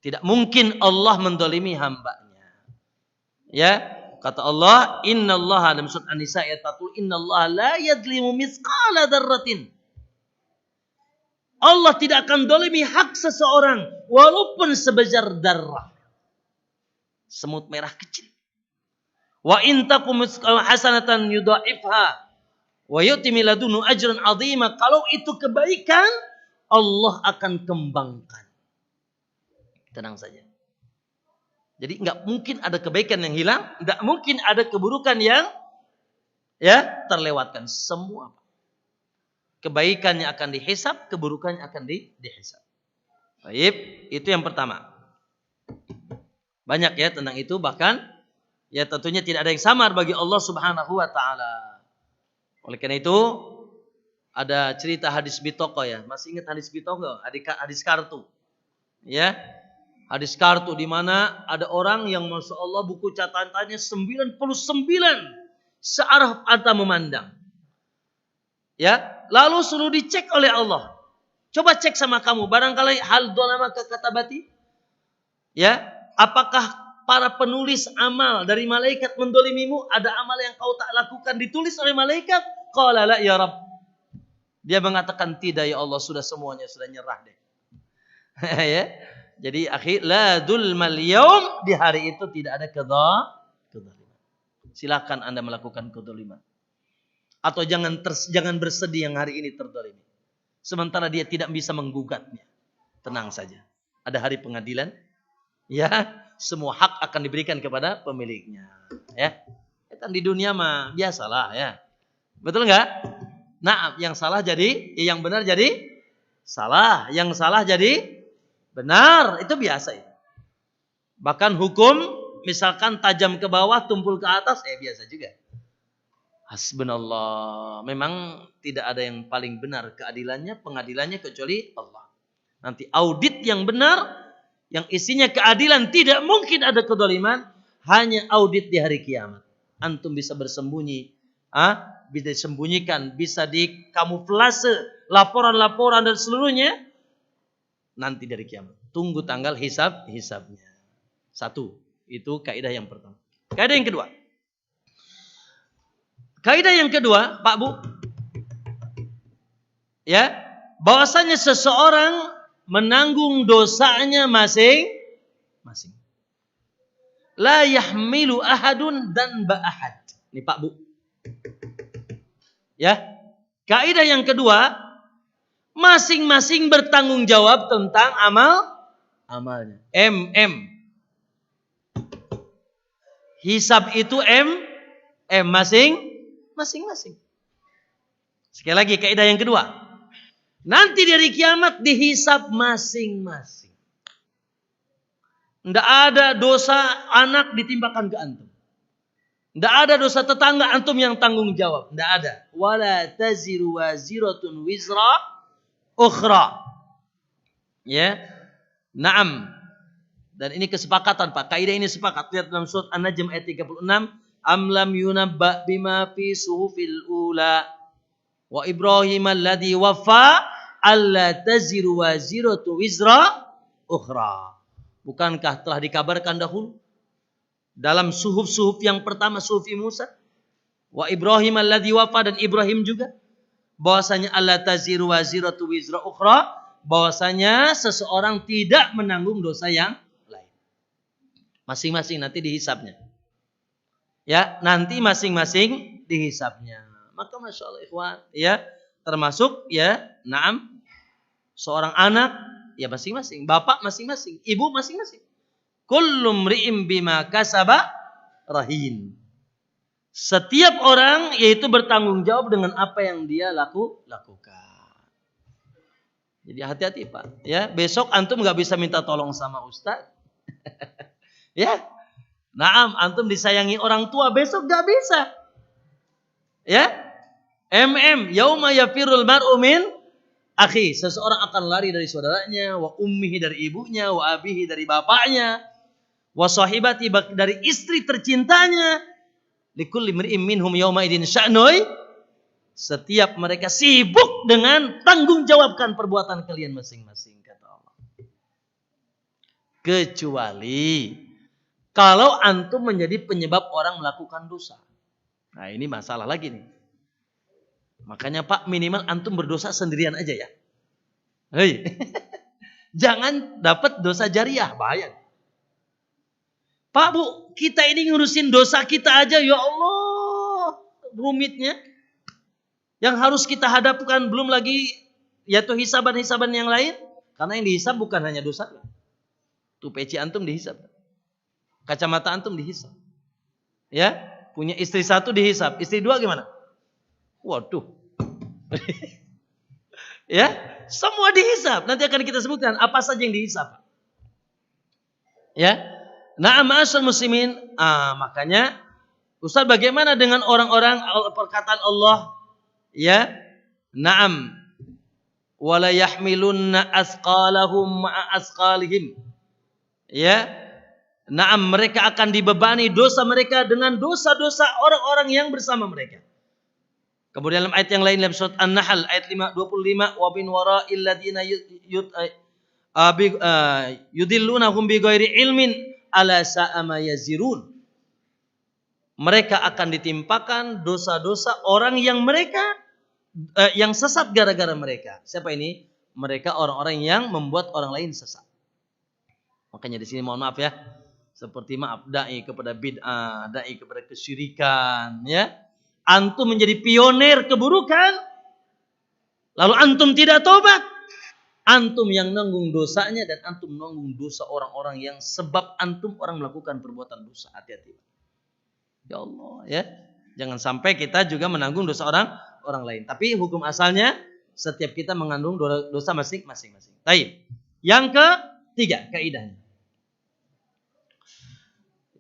[SPEAKER 1] Tidak mungkin Allah mendolimi hambanya. Ya, kata Allah, innallaha dalam surat An-Nisa ayat 40, innallaha la yadlimu mithqala dzarratin. Allah tidak akan dolimi hak seseorang walaupun sebesar darah. Semut merah kecil. Wa in takum hasanatan yudha'ifha wa yu'ti min ladunhu ajran 'azima. Kalau itu kebaikan, Allah akan kembangkan. Tenang saja. Jadi enggak mungkin ada kebaikan yang hilang, enggak mungkin ada keburukan yang ya terlewatkan. Semua kebaikannya akan dihisab, keburukannya akan dihisab. Baik, itu yang pertama. Banyak ya tentang itu, bahkan ya tentunya tidak ada yang samar bagi Allah Subhanahu wa taala. Oleh karena itu ada cerita hadis bitoko ya. Masih ingat hadis bitoko? Hadis kartu. Ya. Hadis kartu di mana ada orang yang Masya Allah buku catatannya 99 searah mata memandang. Ya, lalu suruh dicek oleh Allah. Coba cek sama kamu, barangkali hal dolamaka katabati. Ya, apakah para penulis amal dari malaikat mendolimimu? Ada amal yang kau tak lakukan ditulis oleh malaikat? Qala la ya Rabb. Dia mengatakan tidak ya Allah, sudah semuanya sudah nyerah deh. Ya. Jadi akhi la dzulmal yaum, di hari itu tidak ada kedzaliman. Silakan Anda melakukan kedzaliman. Atau jangan bersedih yang hari ini terdolimi. Sementara dia tidak bisa menggugatnya. Tenang saja. Ada hari pengadilan. Ya, semua hak akan diberikan kepada pemiliknya. Ya, kan di dunia mah biasalah ya. Betul nggak? Nah, yang salah jadi, yang benar jadi salah. Yang salah jadi benar. Itu biasa ya. Bahkan hukum, misalkan tajam ke bawah, tumpul ke atas, biasa juga. Hasbunallah. Memang tidak ada yang paling benar keadilannya, pengadilannya kecuali Allah. Nanti audit yang benar, yang isinya keadilan, tidak mungkin ada kedoliman, hanya audit di hari kiamat. Antum bisa bersembunyi, bisa disembunyikan, bisa dikamuflase laporan-laporan dan seluruhnya. Nanti dari kiamat. Tunggu tanggal hisabnya. Satu, itu kaidah yang pertama. Kaidah yang kedua. Kaidah yang kedua, Pak Bu, ya, bahwasanya seseorang menanggung dosanya masing-masing. La yahmilu ahadun dan ahad. Ini Pak Bu. Ya. Kaidah yang kedua, masing-masing bertanggung jawab tentang amalnya. Hisab itu masing-masing. Sekali lagi kaidah yang kedua. Nanti dari kiamat dihisab masing-masing. Tidak ada dosa anak ditimpakan ke antum. Tidak ada dosa tetangga antum yang tanggung jawab. Tidak ada. Wala taziru waziratun wizra ukhra. Ya. Naam. Dan ini kesepakatan Pak. Kaidah ini sepakat. Lihat dalam surat An-Najm ayat 36. Am lam yunabba bima fi suhufil ula. Wa Ibrahim alladhi waffa alla taziru waziratu wizra ukhra. Bukankah telah dikabarkan dahulu dalam suhuf-suhuf yang pertama, suhuf Musa, wa Ibrahim alladhi waffa, dan Ibrahim juga, bahwasanya alla taziru waziratu wizra ukhra, bahwasanya seseorang tidak menanggung dosa yang lain. Masing-masing nanti dihisabnya. Ya, nanti masing-masing dihisabnya. Maka Masya Allah ikhwan, ya, termasuk ya, naam, seorang anak ya masing-masing, bapak masing-masing, ibu masing-masing. Kullu mri'in bima kasaba rahin. Setiap orang yaitu bertanggung jawab dengan apa yang dia lakukan. Jadi hati-hati Pak, ya. Besok antum nggak bisa minta tolong sama ustaz. Ya. Naam, antum disayangi orang tua, besok nggak bisa. Ya. Yauma yafirul mar'u min akhi, seseorang akan lari dari saudaranya, wa ummihi dari ibunya, wa abihi dari bapaknya, wa sahibati dari istri tercintanya. Likulli mri'in minhum yauma idin sya'nuy. Setiap mereka sibuk dengan tanggung jawabkan perbuatan kalian masing-masing, kata Allah. Kecuali kalau antum menjadi penyebab orang melakukan dosa. Nah, ini masalah lagi nih. Makanya Pak, minimal antum berdosa sendirian aja ya. Hei. Jangan dapat dosa jariah, bahaya. Pak Bu, kita ini ngurusin dosa kita aja, ya Allah, rumitnya. Yang harus kita hadapkan belum lagi yaitu hisaban-hisaban yang lain. Karena yang dihisab bukan hanya dosa. Tuh peci antum dihisab. Kacamata antum dihisab. Ya, punya istri satu dihisab, istri dua gimana? Waduh. Ya, semua dihisab. Nanti akan kita sebutkan apa saja yang dihisab. Ya. Na'am ma'asyal muslimin. Makanya Ustaz, bagaimana dengan orang-orang perkataan Allah? Ya. Na'am. Wala yahmilunna asqalahum ma'a asqalihim. Ya. Na'am, mereka akan dibebani dosa mereka dengan dosa-dosa orang-orang yang bersama mereka. Kemudian dalam ayat yang lain dalam surat An-Nahl ayat 25, wa bin wara'il ladzina yudillunahum bighairi ilmin ala sa'a ma yazirun. Mereka akan ditimpakan dosa-dosa orang yang mereka yang sesat gara-gara mereka. Siapa ini? Mereka orang-orang yang membuat orang lain sesat. Makanya di sini mohon maaf ya. Seperti maaf dai kepada bid'ah, dai kepada kesyirikan, ya. Antum menjadi pionir keburukan, lalu antum tidak tobat, antum yang nanggung dosanya dan antum nanggung dosa orang-orang yang sebab antum orang melakukan perbuatan dosa. Hati-hati. Ya Allah, ya. Jangan sampai kita juga menanggung dosa orang lain. Tapi hukum asalnya setiap kita mengandung dosa masing-masing. Baik. Yang ketiga, kaidahnya.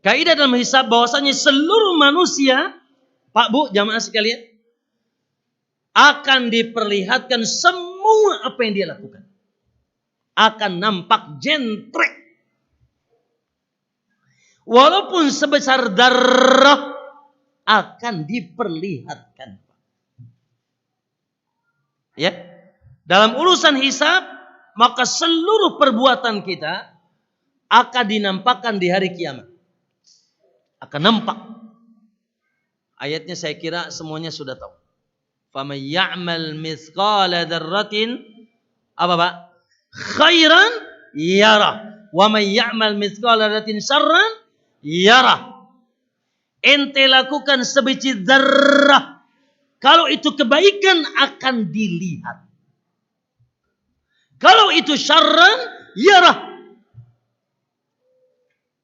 [SPEAKER 1] Kaidah dalam hisab bahwasanya seluruh manusia, Pak Bu, jamaah sekalian, akan diperlihatkan semua apa yang dia lakukan. Akan nampak jentrek. Walaupun sebesar darah akan diperlihatkan. Ya. Dalam urusan hisab, maka seluruh perbuatan kita akan dinampakkan di hari kiamat. Akan nampak. Ayatnya saya kira semuanya sudah tahu. Faman ya'mal mithqala dzarratin apa Pak? Khairan yara. Wa man ya'mal mithqala dzarratin syarran yara. Ente lakukan sebiji zarrah Kalau itu kebaikan akan dilihat. Kalau itu syarran, yarah.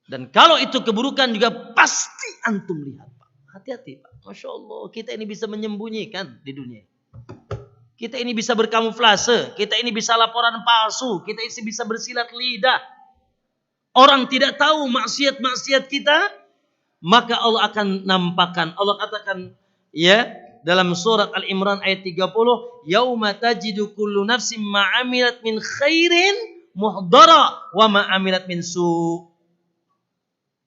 [SPEAKER 1] Dan kalau itu keburukan juga pasti antum lihat, Pak. Hati-hati, Pak. Masya Allah, kita ini bisa menyembunyikan di dunia. Kita ini bisa berkamuflase. Kita ini bisa laporan palsu. Kita ini bisa bersilat lidah. Orang tidak tahu maksiat-maksiat kita. Maka Allah akan nampakkan. Allah katakan ya dalam surat Al-Imran ayat 30. Yauma tajidu kullu nafsin ma'amilat min khairin muhdara wa ma'amilat min su'.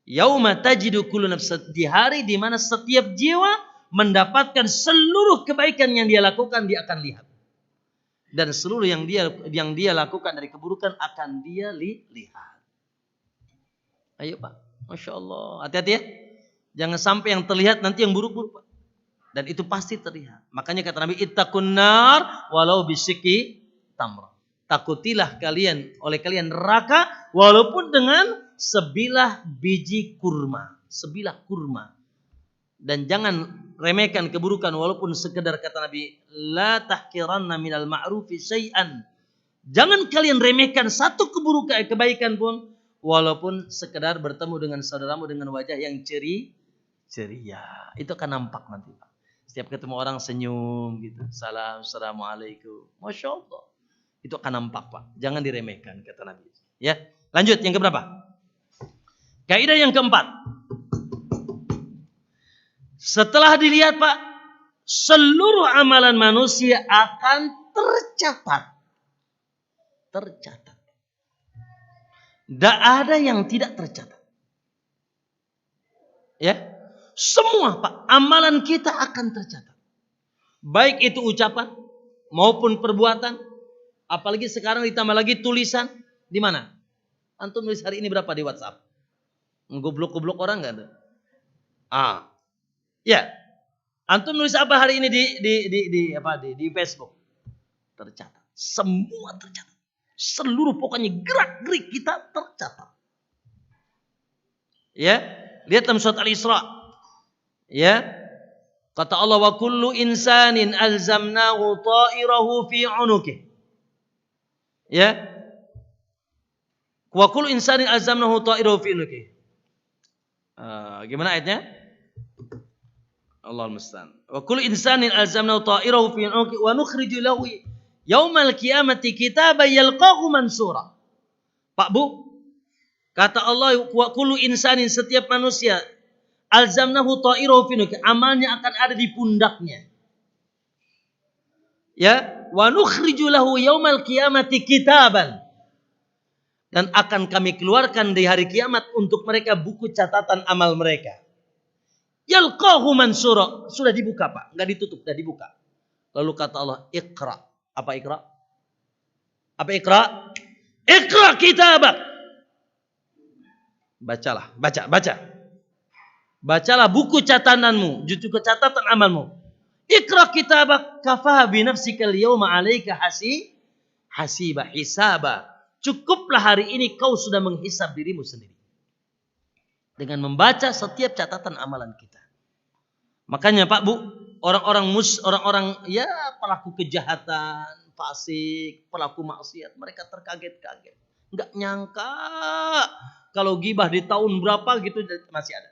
[SPEAKER 1] Yauma tajidu kullu nafsin. Di hari di mana setiap jiwa mendapatkan seluruh kebaikan yang dia lakukan, dia akan lihat. Dan seluruh yang dia lakukan dari keburukan akan dia lihat. Ayo Pak, Masya Allah. Hati-hati ya. Jangan sampai yang terlihat nanti yang buruk-buruk Pak. Dan itu pasti terlihat. Makanya kata Nabi, ittaqun nar walau bisyiki tamra. Takutilah oleh kalian neraka walaupun dengan sebilah biji kurma. Sebilah kurma. Dan jangan remehkan keburukan walaupun sekedar kata Nabi, la tahqiranna minal ma'rufi syai'an. Jangan kalian remehkan satu kebaikan pun walaupun sekedar bertemu dengan saudaramu dengan wajah yang ceria. Itu akan nampak nanti, Pak. Setiap ketemu orang senyum gitu. Assalamualaikum. Masya Allah. Itu akan nampak, Pak. Jangan diremehkan kata Nabi. Ya, lanjut yang keberapa? Kaidah yang keempat. Setelah dilihat Pak, seluruh amalan manusia akan tercatat. Tercatat. Tidak ada yang tidak tercatat. Ya, semua Pak, amalan kita akan tercatat. Baik itu ucapan maupun perbuatan. Apalagi sekarang ditambah lagi tulisan. Di mana? Antum nulis hari ini berapa di WhatsApp? Ngegoblok-goblok orang nggak ada? Ya, antum nulis apa hari ini di Facebook? Tercatat. Semua tercatat. Seluruh pokoknya gerak-gerik kita tercatat. Ya, lihat dalam surat Al-Isra. Ya, kata Allah wa kullu insanin alzamnahu ta'irahu fi 'unuqih. Ya, wa kullu insanin alzamnahu ta'irahu fi 'unuqih. Gimana ayatnya? Allahul musta'an. Wa kullu insanin alzamnahu ta'irahu fi 'unuqih wa nukhriju lahu yaumal qiyamati kitaban yalqahu mansura. Pak Bu, kata Allah wa kullu insanin setiap manusia alzamnahu ta'irahu fi 'unuqih, amalnya akan ada di pundaknya. Ya, wa nukhriju lahu yaumal qiyamati kitaban. Dan akan kami keluarkan di hari kiamat untuk mereka buku catatan amal mereka. Yalqahu mansura. Sudah dibuka Pak. Enggak ditutup. Sudah dibuka. Lalu kata Allah. Iqra. Apa iqra? Apa iqra? Iqra kitabak. Bacalah. Baca. Bacalah buku catatanmu. Buku catatan amalmu. Iqra kitabak. Kafa binafsikal yawma alaika hasibah. Hisabah. Cukuplah hari ini kau sudah menghisab dirimu sendiri. Dengan membaca setiap catatan amalan kita. Makanya Pak Bu, orang-orang ya pelaku kejahatan, fasik, pelaku maksiat, mereka terkaget-kaget. Enggak nyangka kalau gibah di tahun berapa gitu masih ada.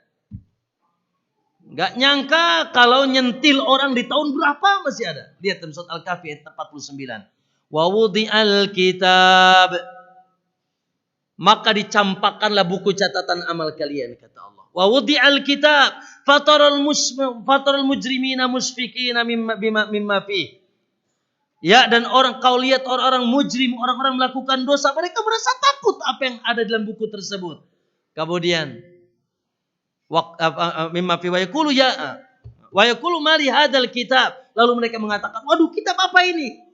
[SPEAKER 1] Enggak nyangka kalau nyentil orang di tahun berapa masih ada. Lihat dalam surat Al-Kahfi ayat 49. Wa wudi'al kitab. Maka dicampakkanlah buku catatan amal kalian kata Allah. Wa wudi'al kitab fataral mujrimina musfikina mimma fi. Ya, dan kau lihat orang-orang mujrim, orang-orang melakukan dosa, mereka merasa takut apa yang ada dalam buku tersebut. Kemudian mimma fi wa yaqulu mali hadzal kitab. Lalu mereka mengatakan, "Waduh, kitab apa ini?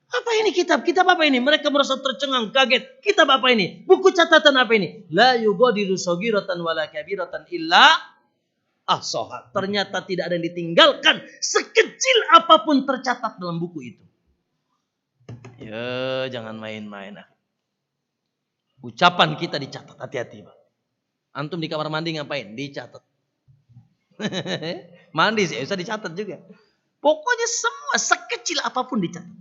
[SPEAKER 1] Apa ini kitab? Kitab apa ini?" Mereka merasa tercengang, kaget. Kitab apa ini? Buku catatan apa ini? La yughadiru saghiratan wala kabiratan illa ahsaha. Ternyata tidak ada yang ditinggalkan. Sekecil apapun tercatat dalam buku itu. Ya, jangan main-main. Ucapan kita dicatat. Hati-hati, Pak. Antum di kamar mandi ngapain? Dicatat. Mandi sih, bisa dicatat juga. Pokoknya semua sekecil apapun dicatat.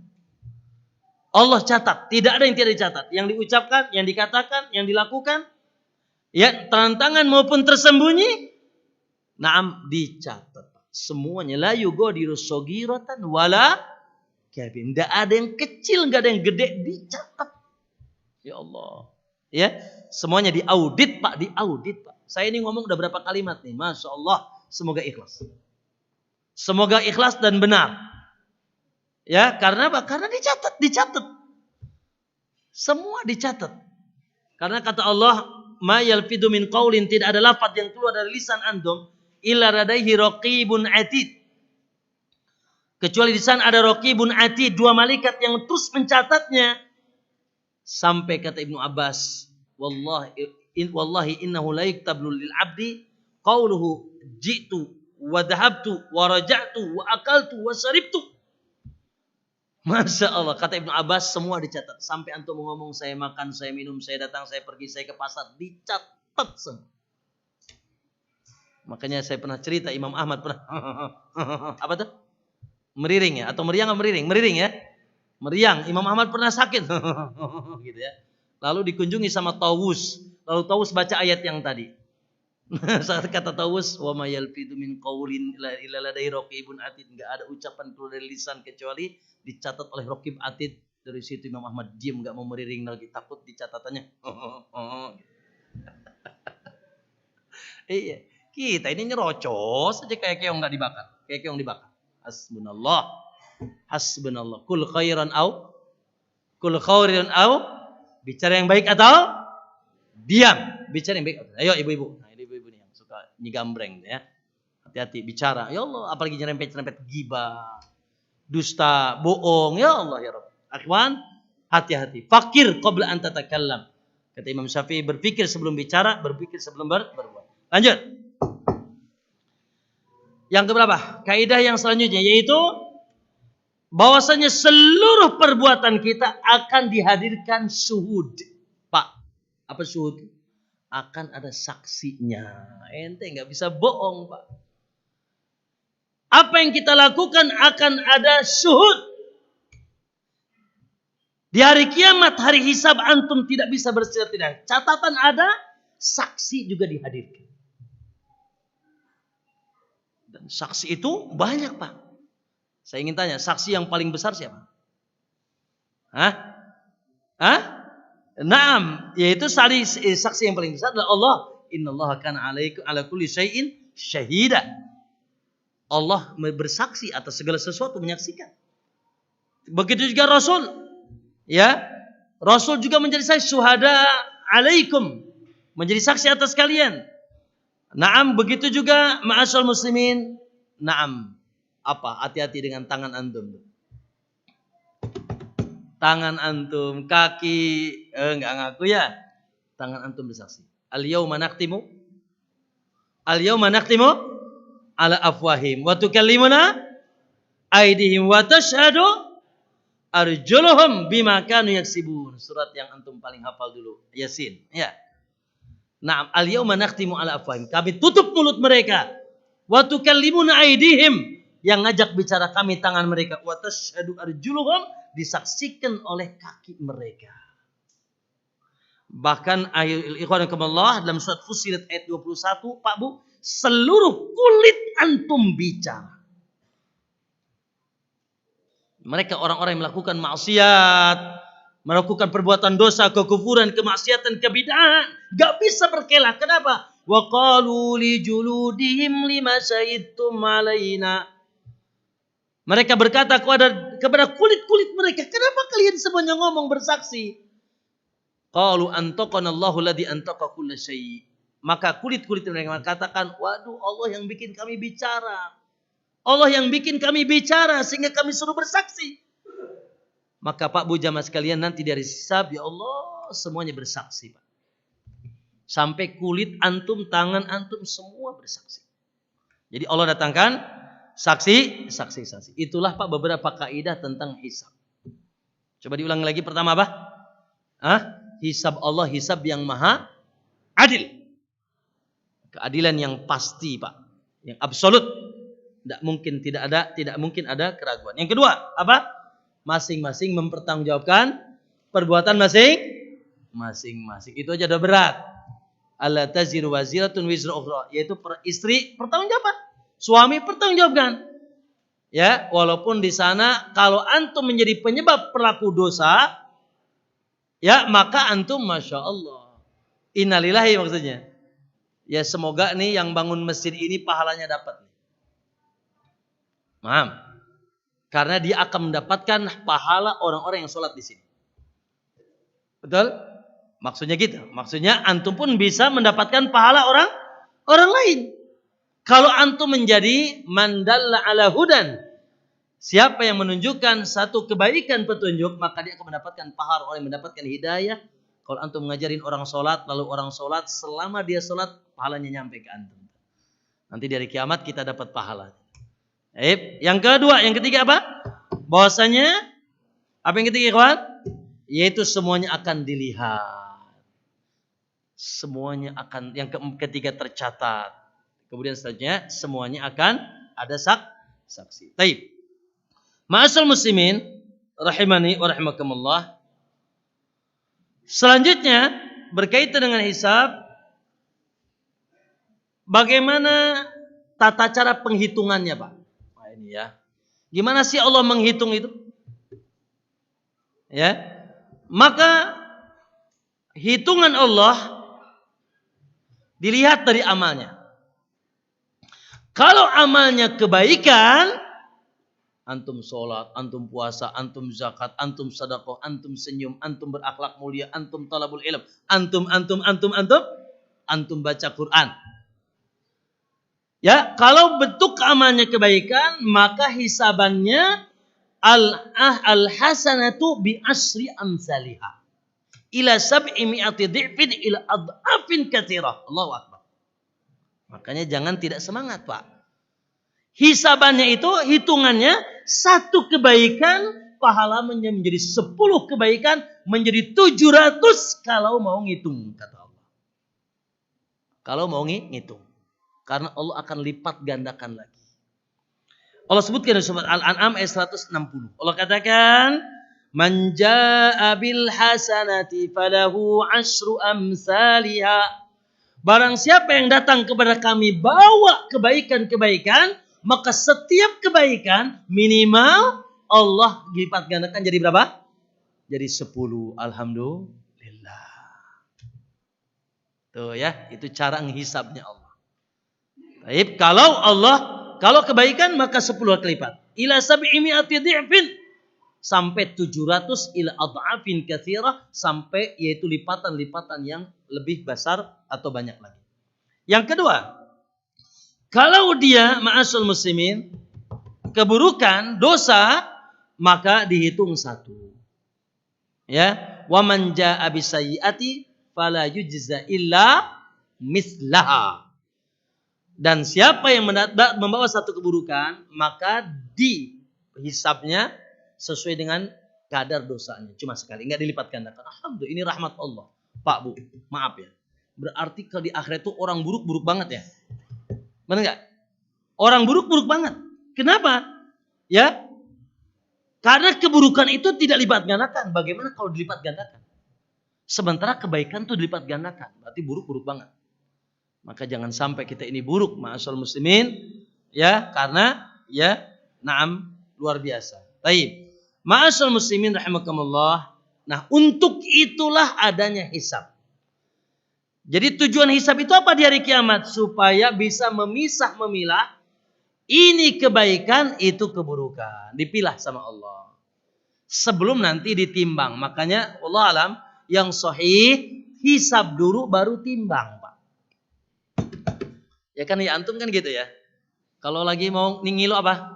[SPEAKER 1] Allah catat, tidak ada yang tidak dicatat. Yang diucapkan, yang dikatakan, yang dilakukan, ya tantangan maupun tersembunyi, naam dicatat. Semuanya la yughadiru shaghiratan wala kabir. Tidak ada yang kecil, enggak ada yang gede, dicatat. Ya Allah. Ya, semuanya diaudit, Pak, diaudit, Pak. Saya ini ngomong udah berapa kalimat nih, Masya Allah. Semoga ikhlas. Semoga ikhlas dan benar. Ya, karena apa? Karena dicatat. Semua dicatat. Karena kata Allah, ma yalfidu min qaulin, tidak ada lafaz yang keluar dari lisan antum illa radaihi raqibun atid. Kecuali di sana ada raqibun atid, dua malaikat yang terus mencatatnya. Sampai kata Ibnu Abbas, wallahi innahu la yaktablu lil abdi qauluhu ji'tu wa dhahabtu wa raja'tu wa akaltu wa syaribtu. Masya Allah, kata Ibnu Abbas, semua dicatat. Sampai antum ngomong saya makan, saya minum, saya datang, saya pergi, saya ke pasar, dicatat semua. Makanya saya pernah cerita, Imam Ahmad pernah apa tuh? Meriring ya, atau meriang atau meriring? Meriring ya. Meriang, Imam Ahmad pernah sakit gitu ya. Lalu dikunjungi sama Tawus. Lalu Tawus baca ayat yang tadi. Saat kata Tawus, wa ma yalfidu min qaulin illa ladai raqibun atid, enggak ada ucapan keluar dari lisan kecuali dicatat oleh raqib atid. Dari situ Imam Ahmad diam, enggak mau meriring lagi, takut dicatatannya. Iya, kita ini nyerocos saja kayak keong enggak dibakar, kayak keong dibakar. Hasbunallah. Hasbunallah. Kul khairan au bicara yang baik atau diam, bicara yang baik. Ayo ibu-ibu. Nah, ibu-ibu nih yang suka nyigambreng ya. Hati-hati bicara. Ya Allah, apalagi nyerempet-nyerempet gibah, dusta, bohong. Ya Allah ya Rabb. Akhwan, hati-hati. Fakir qabla an tatakallam. Kata Imam Syafi'i, berpikir sebelum bicara, berpikir sebelum berbuat. Lanjut. Yang keberapa? Kaidah yang selanjutnya yaitu bahwasanya seluruh perbuatan kita akan dihadirkan syuhud. Pak, apa syuhud? Akan ada saksinya. Ente nggak bisa bohong, Pak. Apa yang kita lakukan akan ada syuhud. Di hari kiamat, hari hisab, antum tidak bisa berserah tidak. Catatan ada, saksi juga dihadirkan. Dan saksi itu banyak, Pak. Saya ingin tanya, saksi yang paling besar siapa? Naam, yaitu saksi yang paling besar adalah Allah. Innallaha kana 'alaikum 'ala kulli syai'in syahida. Allah bersaksi atas segala sesuatu, menyaksikan. Begitu juga Rasul. Ya, Rasul juga menjadi saksi, syuhada 'alaikum, menjadi saksi atas kalian. Naam, begitu juga ma'asyal muslimin. Naam. Apa? Hati-hati dengan tangan antum. Tangan antum, kaki, enggak ngaku ya. Tangan antum bersaksi. Al-yauma nakhtimu ala afwahim wa tukallimuna aydihim wa tashhadu arjuluhum bima kanu yaksibun. Surat yang antum paling hafal dulu, Yasin, ya. Naam, al-yauma nakhtimu ala afwahim. Kami tutup mulut mereka. Wa tukallimuna aydihim, yang ngajak bicara kami tangan mereka. Wa tashhadu arjuluhum, disaksikan oleh kaki mereka. Bahkan ikhwanakumullah dalam surat Fussilat ayat 21, Pak Bu, seluruh kulit antum bicara. Mereka orang-orang yang melakukan maksiat, melakukan perbuatan dosa, kekufuran, kemaksiatan, kebid'ahan, enggak bisa berkelah. Kenapa? Wa qalu li juludihim lima syahidtum alaina. Mereka berkata kepada kulit-kulit mereka, kenapa kalian semuanya ngomong bersaksi? Qalu antaqanallahu alladzi antaqa kulla syai'. Maka kulit-kulit mereka mengatakan, waduh, Allah yang bikin kami bicara. Allah yang bikin kami bicara sehingga kami suruh bersaksi. Maka Pak Bu jamaah sekalian, nanti dari hisab, ya Allah, semuanya bersaksi, Pak. Sampai kulit antum, tangan antum, semua bersaksi. Jadi Allah datangkan saksi. Itulah Pak beberapa kaidah tentang hisab. Coba diulang lagi. Pertama apa? Hisab Allah, hisab yang maha adil. Keadilan yang pasti, Pak. Yang absolut. Tidak mungkin ada keraguan. Yang kedua, apa? Masing-masing mempertanggungjawabkan perbuatan masing-masing. Itu aja udah berat. Alla taziru waziratun wizra ukhra, yaitu istri pertanggungjawaban, suami pertanggungjawabkan. Ya, walaupun di sana kalau antum menjadi penyebab pelaku dosa, ya maka antum masya Allah, innalillahi maksudnya. Ya semoga nih yang bangun masjid ini pahalanya dapat. Paham? Karena dia akan mendapatkan pahala orang-orang yang sholat di sini. Betul? Maksudnya gitu. Maksudnya antum pun bisa mendapatkan pahala orang lain. Kalau antum menjadi mandalla ala hudan, siapa yang menunjukkan satu kebaikan petunjuk, maka dia akan mendapatkan pahala, orang yang mendapatkan hidayah. Kalau antum ngajarin orang sholat, lalu orang sholat, selama dia sholat, pahalanya nyampe ke antum. Nanti dari kiamat kita dapat pahala. Yang kedua, yang ketiga apa? Bahwasanya, apa yang ketiga kawan? Yaitu semuanya akan dilihat. Semuanya akan, yang ketiga tercatat. Kemudian selanjutnya semuanya akan ada saksi. Taib. Ma'asal muslimin rahimani wa rahimakumullah. Selanjutnya berkaitan dengan hisab, bagaimana tata cara penghitungannya, Pak? Nah, ini ya. Gimana sih Allah menghitung itu? Ya. Maka hitungan Allah dilihat dari amalnya. Kalau amalnya kebaikan, antum sholat, antum puasa, antum zakat, antum sedekah, antum senyum, antum berakhlak mulia, antum talabul ilm, antum baca Quran. Ya, kalau bentuk amalnya kebaikan, maka hisabannya al-hasanatu bi asri amsalihah ila sab'i mi'ati dhi'fin ila adhafin katsirah. Allahu akbar. Makanya jangan tidak semangat, Pak. Hisabannya itu, hitungannya, satu kebaikan, pahalanya menjadi 10 kebaikan, menjadi 700 kalau mau ngitung, kata Allah. Kalau mau ngitung. Karena Allah akan lipat gandakan lagi. Allah sebutkan di surat Al-An'am ayat 160. Allah katakan, "Man jaa'a bil hasanati falahu 'asyru amsalihha." Barang siapa yang datang kepada kami bawa kebaikan-kebaikan, maka setiap kebaikan minimal Allah lipat gandakan jadi berapa? Jadi 10. Alhamdulillah. Tuh ya, itu cara menghisabnya Allah. Baik, kalau kebaikan maka 10 kali lipat. Ila sab'i mi'ati dhi'fin, sampai 700 ila adhafin katsirah, sampai yaitu lipatan-lipatan yang lebih besar atau banyak lagi. Yang kedua, kalau dia ma'asul muslimin keburukan, dosa, maka dihitung 1. Ya, wa man jaa'a bisayyi'ati fala yujza illa mislaha. Dan siapa yang membawa satu keburukan, maka dihisabnya sesuai dengan kadar dosanya. Cuma sekali, enggak dilipat gandakan. Alhamdulillah, ini rahmat Allah. Pak, Bu, maaf ya. Berarti kalau di akhirat itu orang buruk banget ya. Benar enggak? Orang buruk banget. Kenapa? Ya. Karena keburukan itu tidak lipat gandakan. Bagaimana kalau dilipat gandakan? Sementara kebaikan itu dilipat gandakan. Berarti buruk banget. Maka jangan sampai kita ini buruk, ma'asal muslimin. Ya, karena ya, na'am, luar biasa. Baik. Ma'asal muslimin rahimakumullah. Nah, untuk itulah adanya hisab. Jadi tujuan hisab itu apa di hari kiamat? Supaya bisa memilah ini kebaikan, itu keburukan. Dipilah sama Allah. Sebelum nanti ditimbang. Makanya Allah alam, yang sahih, hisab dulu baru timbang, Pak. Ya kan ya, antum kan gitu ya. Kalau lagi mau ngilo apa?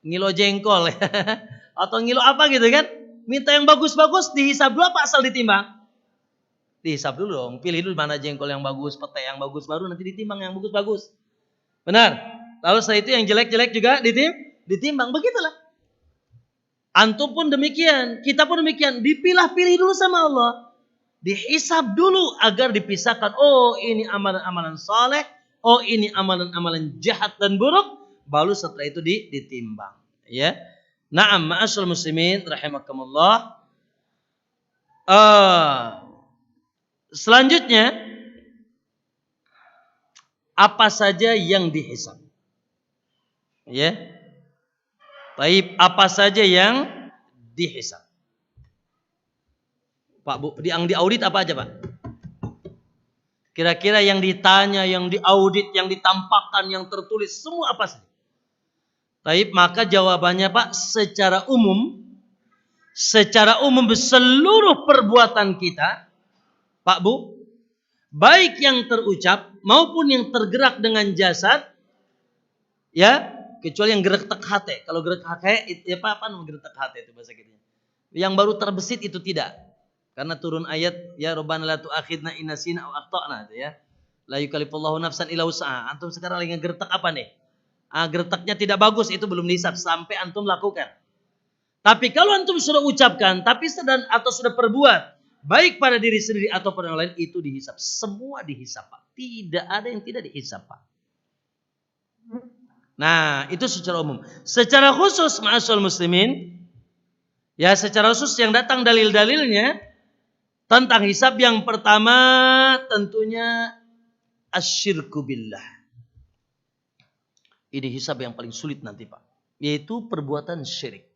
[SPEAKER 1] Ngilo jengkol ya. Atau ngilo apa gitu kan? Minta yang bagus-bagus, dihisab dulu apa asal ditimbang? Dihisab dulu dong. Pilih dulu mana jengkol yang bagus, pete yang bagus, baru nanti ditimbang yang bagus-bagus. Benar? Lalu setelah itu yang jelek-jelek juga ditimbang. Begitulah. Antum pun demikian. Kita pun demikian. Dipilah-pilih dulu sama Allah. Dihisab dulu agar dipisahkan. Oh, ini amalan-amalan saleh. Oh, ini amalan-amalan jahat dan buruk. baru setelah itu ditimbang. Ya. Na'am, ma'asyiral muslimin rahimakumullah. Selanjutnya, apa saja yang dihisab? Ya. Baik, apa saja yang dihisab? Pak Bu, yang diaudit apa aja, Pak? Kira-kira yang ditanya, yang diaudit, yang ditampakkan, yang tertulis, semua apa sih? Baik, maka jawabannya Pak, secara umum seluruh perbuatan kita, Pak Bu, baik yang terucap maupun yang tergerak dengan jasad, ya, kecuali yang geretak hati. Kalau geretak hati, itu apa geretak hati itu bahasa kita. Yang baru terbesit itu tidak. Karena turun ayat ya Rabbana la tu'akhidna in nasina aw akhtana itu ya. La yukallifullahu nafsan illa wus'aha. Antum sekarang lagi ngegertak apa nih? Gertaknya tidak bagus, itu belum dihisab sampai antum lakukan. Tapi kalau antum sudah ucapkan tapi sedang atau sudah perbuat baik pada diri sendiri atau pada orang lain, itu dihisab. Semua dihisab, Pak. Tidak ada yang tidak dihisab, Pak. Nah, itu secara umum. Secara khusus ma'asyiral muslimin, ya secara khusus yang datang dalil-dalilnya tentang hisab, yang pertama tentunya asyirku billah. Ini hisab yang paling sulit nanti, Pak. Yaitu perbuatan syirik.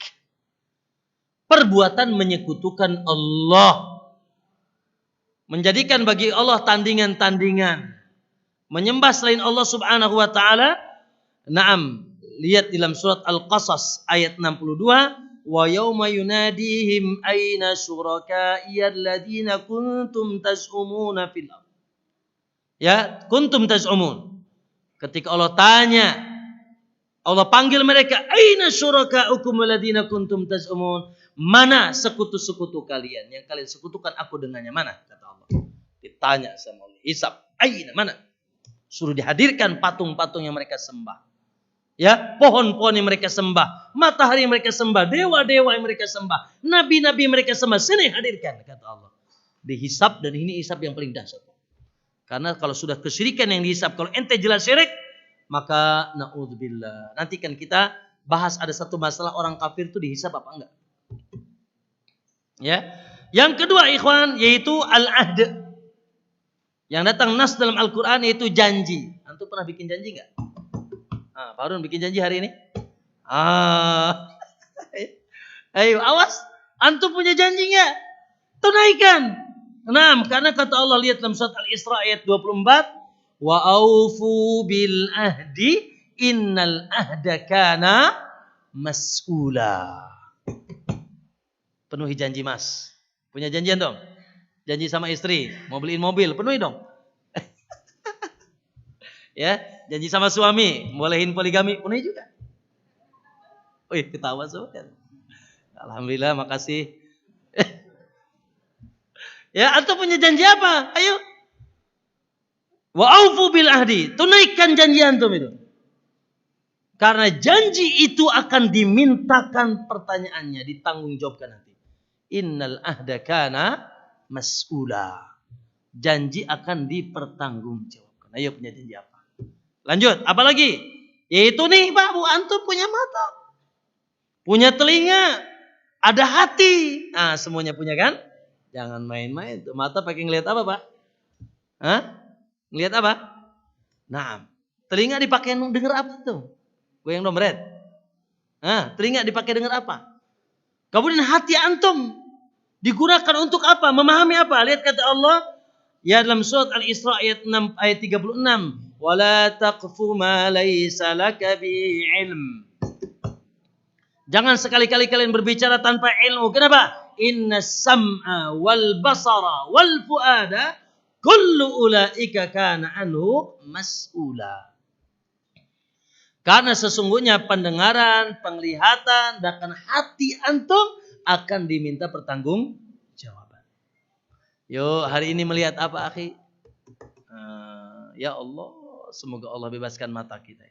[SPEAKER 1] Perbuatan menyekutukan Allah. Menjadikan bagi Allah tandingan-tandingan. Menyembah selain Allah subhanahu wa ta'ala. Naam. Lihat dalam surat Al-Qasas ayat 62. Wa yawma yunadihim aina syurakaiya alladhina kuntum taz'umuna fil ardh. Ya, kuntum taz'umun. Ketika Allah tanya, Allah panggil mereka, aina syurakaukum alladhina kuntum taz'umun. Mana sekutu-sekutu kalian yang kalian sekutukan aku dengannya, mana? Kata Allah. Ditanya sama Allah, hisab, aina, mana? Suruh dihadirkan patung-patung yang mereka sembah. Ya, pohon-pohon yang mereka sembah, matahari yang mereka sembah, dewa-dewa yang mereka sembah, nabi-nabi yang mereka sembah, sini hadirkan, kata Allah. Dihisab, dan ini hisab yang paling dahsyat. Karena kalau sudah kesyirikan yang dihisab, kalau ente jelas syirik, maka na'udzubillah. Nanti kan kita bahas ada satu masalah orang kafir itu dihisab apa enggak. Ya. Yang kedua ikhwan, yaitu al-ahd. Yang datang nas dalam Al-Quran yaitu janji. Antum pernah bikin janji enggak? Pak Harun bikin janji hari ini? Ayo, awas. Antum punya janji enggak? Tunaikan. Nah, karena kata Allah, lihat dalam surat Al-Isra ayat 24. Wa aufu bil ahdi innal ahda kana mas'ula. Penuhi janji, Mas. Punya janjian dong? Janji sama istri, mau beliin mobil, penuhi dong. Ya, janji sama suami, bolehin poligami, penuhi juga. Wih, ketawa semua kan. Alhamdulillah, makasih. Ya, atau punya janji apa? Ayo. Wa aufu bil ahdi, tunaikan janji antum itu. Karena janji itu akan dimintakan pertanyaannya, ditanggungjawabkan nanti. Innal ahda kana mas'ula. Janji akan dipertanggungjawabkan. Ayo, punya janji apa? Lanjut, apa lagi? Yaitu nih Pak Bu, antum punya mata, punya telinga, ada hati. Nah, semuanya punya kan? Jangan main-main tuh. Mata pakai ngelihat apa, Pak? Hah? Ngelihat apa? Nah, telinga dipakai dengar apa tuh? Goyang dompet. Nah, telinga dipakai dengar apa? Kemudian hati antum digunakan untuk apa? Memahami apa? Lihat kata Allah ya dalam surat Al-Isra ayat 6 ayat 36. Wala taqfu ma laysa laka bi ilm. Jangan sekali-kali kalian berbicara tanpa ilmu. Kenapa? Inna sam'a wal basara wal fuada kullu ulaika kana anhu mas'ula. Karena sesungguhnya pendengaran, penglihatan, dan hati antum akan diminta pertanggungjawaban. Yo, hari ini melihat apa, akhi? Ya Allah, semoga Allah bebaskan mata kita.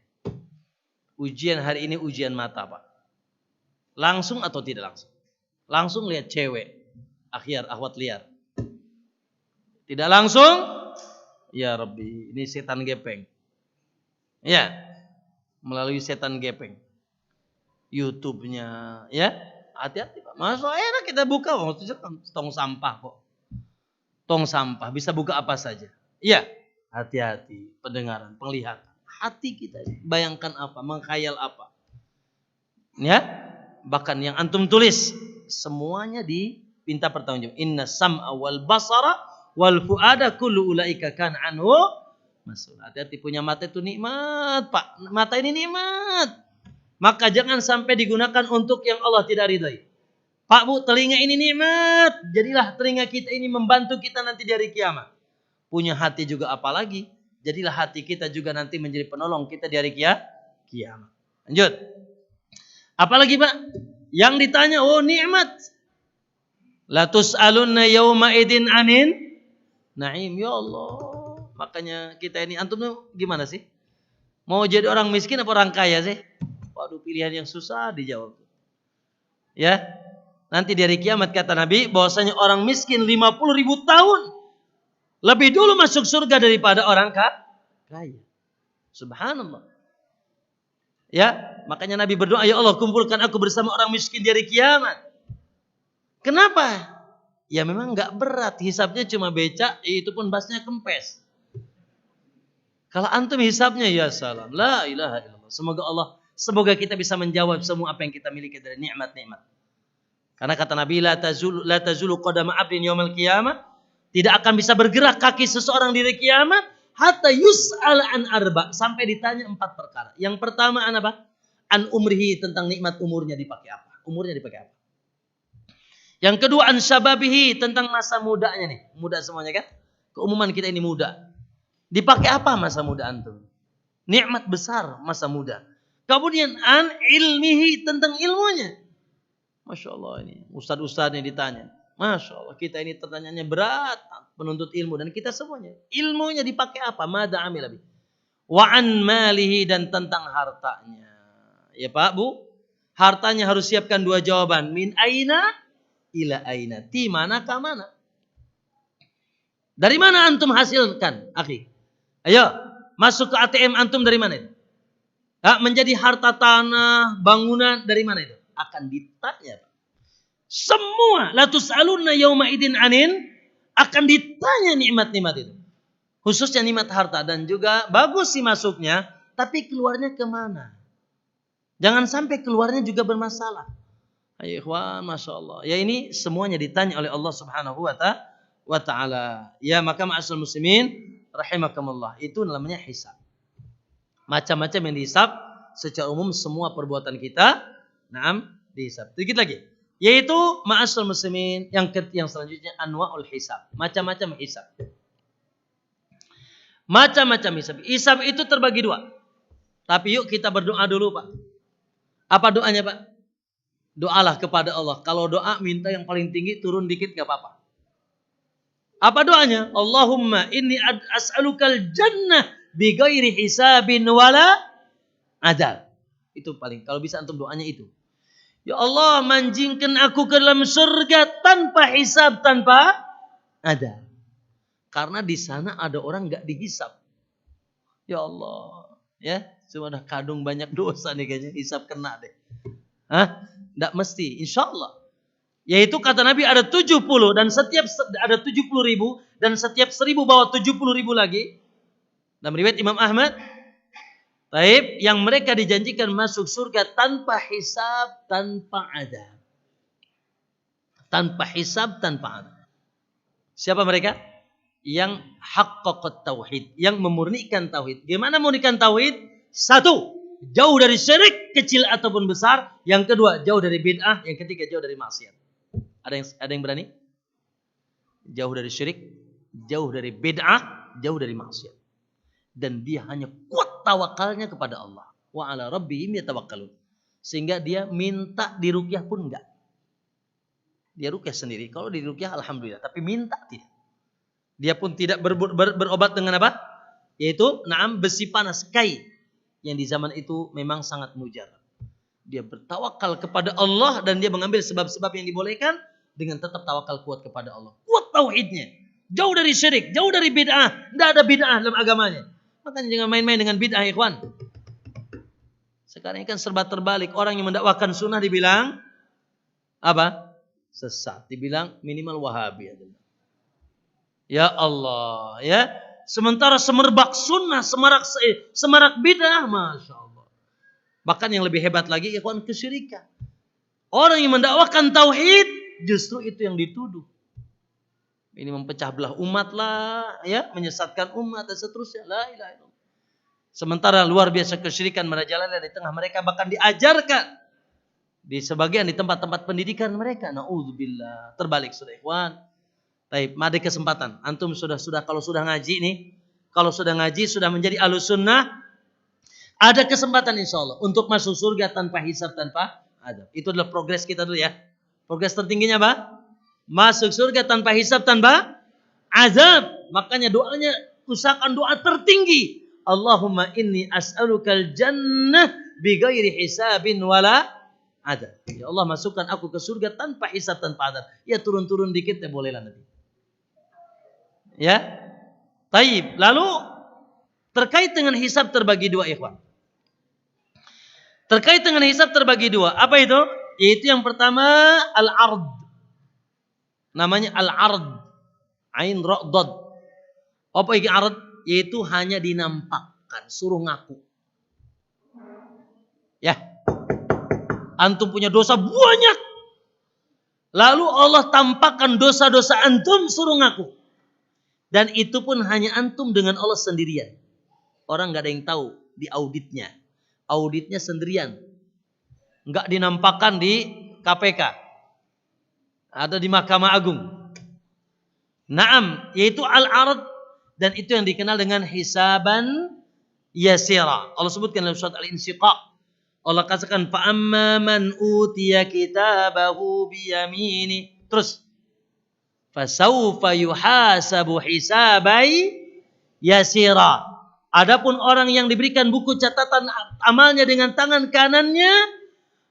[SPEAKER 1] Ujian hari ini ujian mata, Pak. Langsung atau tidak langsung? Langsung lihat cewek, akhyar, akhwat liar. Tidak langsung, ya Rabbi, ini setan gepeng. Ya. melalui setan gepeng. YouTube-nya, ya. Hati-hati, Pak. Masa enak kita buka, tong sampah kok. Tong sampah, bisa buka apa saja. Iya, hati-hati, pendengaran, penglihatan. Hati kita, bayangkan apa, mengkhayal apa. Ya, bahkan yang antum tulis, semuanya dipinta pertanggungjawaban. Inna sam'a wal basara wal fu'ada kullu ulaika kan anhu mas'ul. Hati-hati, punya mata itu nikmat, Pak. Mata ini nikmat. Maka jangan sampai digunakan untuk yang Allah tidak ridhai. Pak, Bu, telinga ini nikmat. Jadilah telinga kita ini membantu kita nanti di hari kiamat. Punya hati juga apalagi. Jadilah hati kita juga nanti menjadi penolong kita di hari kiamat. Lanjut. Apalagi, Pak? Yang ditanya, oh nikmat. La tus'alunna yawma idin anin na'im. Ya Allah. Makanya kita ini, antum gimana sih? Mau jadi orang miskin apa orang kaya sih? Waduh, pilihan yang susah dijawab. Ya, nanti di hari kiamat kata Nabi bahwasanya orang miskin 50.000 tahun lebih dulu masuk surga daripada orang kaya. Subhanallah. Ya, makanya Nabi berdoa, ya Allah kumpulkan aku bersama orang miskin di hari kiamat. Kenapa? Ya memang enggak berat, hisabnya cuma becak, itu pun basnya kempes. Kalau antum hisabnya ya salam, la ilaha illallah. Semoga kita bisa menjawab semua apa yang kita miliki dari nikmat-nikmat. Karena kata Nabi, la tazulu qadama 'abdin yaumil qiyamah, tidak akan bisa bergerak kaki seseorang di hari kiamat hatta yus'al an arba, sampai ditanya 4 perkara. Yang pertama apa? An umrihi, tentang nikmat umurnya dipakai apa? Umurnya dipakai apa? Yang kedua an syababihi, tentang masa mudanya nih. Muda semuanya kan? Keumuman kita ini muda. Dipakai apa masa muda antum? Nikmat besar masa muda. Kemudian an ilmihi, tentang ilmunya. Masya Allah, ini ustadz-ustadz yang ditanya. Masya Allah, kita ini pertanyaannya berat, penuntut ilmu, dan kita semuanya. Ilmunya dipakai apa? Mada amil abi. Wa an malihi, dan tentang hartanya. Ya Pak, Bu, hartanya harus siapkan 2 jawaban. Min aina ila aina. Ti mana ka mana. Dari mana antum hasilkan, akhi? Ayo, masuk ke ATM antum dari mana itu? Menjadi harta tanah, bangunan, dari mana itu? Akan ditanya. Semua la tus'alunna yauma idin anin, akan ditanya nikmat-nikmat itu. Khususnya nikmat harta, dan juga bagus sih masuknya, tapi keluarnya kemana? Jangan sampai keluarnya juga bermasalah. Ayo ikhwan, Masya Allah. Ya ini semuanya ditanya oleh Allah Subhanahu wa ta'ala. Ya maka ma'asyiral muslimin rahimakumullah, itu namanya hisab. Macam-macam yang dihisab, secara umum semua perbuatan kita, dihisab. Sedikit lagi, yaitu ma'asyiral muslimin yang selanjutnya anwa'ul hisab. Macam-macam hisab. Macam-macam hisab. Hisab itu terbagi 2. Tapi yuk kita berdoa dulu, Pak. Apa doanya, Pak? Doalah kepada Allah. Kalau doa minta yang paling tinggi, turun dikit enggak apa-apa. Apa doanya? Allahumma inni as'alukal jannah bighairi hisabin wala adab. Itu paling, kalau bisa antum doanya itu. Ya Allah, manjingkan aku ke dalam surga tanpa hisab, tanpa adab. Karena di sana ada orang enggak dihisab. Ya Allah, ya, sudah kadung banyak dosa nih kayaknya, hisab kena deh. Enggak mesti, insyaallah. Yaitu kata Nabi ada 70, dan setiap ada 70.000, dan setiap 1.000 bawa 70.000 lagi. Dalam riwayat Imam Ahmad, taib, yang mereka dijanjikan masuk surga tanpa hisab, tanpa adab. Tanpa hisab, tanpa adab. Siapa mereka? Yang haqqaqat tauhid, yang memurnikan tauhid. Gimana memurnikan tauhid? 1, jauh dari syirik kecil ataupun besar. Yang kedua, jauh dari bid'ah. Yang ketiga, jauh dari maksiat. Ada yang berani? Jauh dari syirik, jauh dari bid'ah, jauh dari maksiat. Dan dia hanya kuat tawakalnya kepada Allah. Wa ala rabbihim yatawakkalun. Sehingga dia minta diruqyah pun enggak. Dia ruqyah sendiri. Kalau diruqyah alhamdulillah, tapi minta tidak. Dia pun tidak berobat dengan apa? Yaitu besi panas, kai, yang di zaman itu memang sangat mujarab. Dia bertawakal kepada Allah, dan dia mengambil sebab-sebab yang dibolehkan dengan tetap tawakal kuat kepada Allah. Kuat tauhidnya. Jauh dari syirik, jauh dari bid'ah. Tidak ada bid'ah dalam agamanya. Makanya jangan main-main dengan bid'ah, ikhwan. Sekarang ini kan serba terbalik. Orang yang mendakwakan sunnah dibilang apa? Sesat. Dibilang minimal Wahabi. Ya Allah, ya. Sementara semerbak sunnah, semarak bidah, Masya Allah. Bahkan yang lebih hebat lagi, ikhwan, kesyirikan. Orang yang mendakwakan tauhid, justru itu yang dituduh. Ini memecah belah umat lah, ya, menyesatkan umat dan seterusnya. La ilaha illallah. Sementara luar biasa kesyirikan merajalela di tengah mereka, bahkan diajarkan di sebagian di tempat-tempat pendidikan mereka. Na'udzubillah. Terbalik sudah, ikhwan. Baik, ada kesempatan. Antum sudah kalau sudah ngaji nih, kalau sudah ngaji sudah menjadi ahlus sunnah, ada kesempatan insyaallah untuk masuk surga tanpa hisab, tanpa adab. Itu adalah progres kita dulu ya. Progres tertingginya apa? Masuk surga tanpa hisab, tanpa azab. Makanya doanya, usahakan doa tertinggi. Allahumma inni as'alukal jannah bighairi hisabin wala adab. Ya Allah, masukkan aku ke surga tanpa hisab, tanpa adab. Ya turun-turun dikit ya bolehlah nanti. Ya. Taib. Lalu terkait dengan hisab terbagi dua, ikhwan. Terkait dengan hisab terbagi dua. Apa itu? Yaitu yang pertama al-ard. Namanya al-ard. Ain ra dad. Apa itu ard? Yaitu hanya dinampakkan, suruh ngaku. Ya. Antum punya dosa banyak. Lalu Allah tampakkan dosa-dosa antum, suruh ngaku. Dan itu pun hanya antum dengan Allah sendirian. Orang gak ada yang tahu di auditnya. Auditnya sendirian. Gak dinampakkan di KPK. Ada di Mahkamah Agung. Naam, yaitu al-ard. Dan itu yang dikenal dengan hisaban yasira. Allah sebutkan dalam surat Al-Insyiqaq. Allah katakan, فَأَمَّا مَنْ أُوتِيَ كِتَابَهُ بِيَمِينِ. Terus. فَسَوْفَ يُحَاسَبُ حِسَابًا يَسِيرًا. Adapun orang yang diberikan buku catatan amalnya dengan tangan kanannya,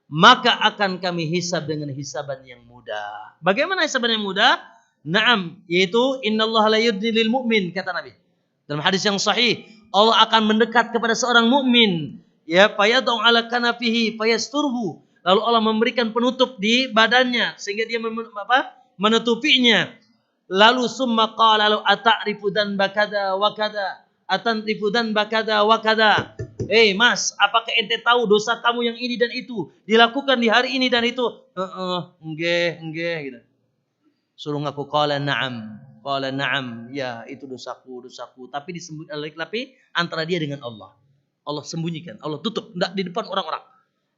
[SPEAKER 1] maka akan kami hisab dengan hisaban yang mudah. Bagaimana hisaban yang mudah? Naam, yaitu innallaha la yudni lil mu'min, kata Nabi. Dalam hadis yang sahih, Allah akan mendekat kepada seorang mukmin, ya, fayad'u ala kanafihi fayasturhu. Lalu Allah memberikan penutup di badannya sehingga dia menutupinya. Lalu summa qala lalu ata'rifu dzanba kada wa kada, atanrifu dzanba kada wa kada. Mas, apakah ente tahu dosa kamu yang ini dan itu dilakukan di hari ini dan itu? Nggih gitu. Suruh ngaku, qala na'am, ya itu dosaku. Tapi antara dia dengan Allah. Allah sembunyikan, Allah tutup, enggak di depan orang-orang.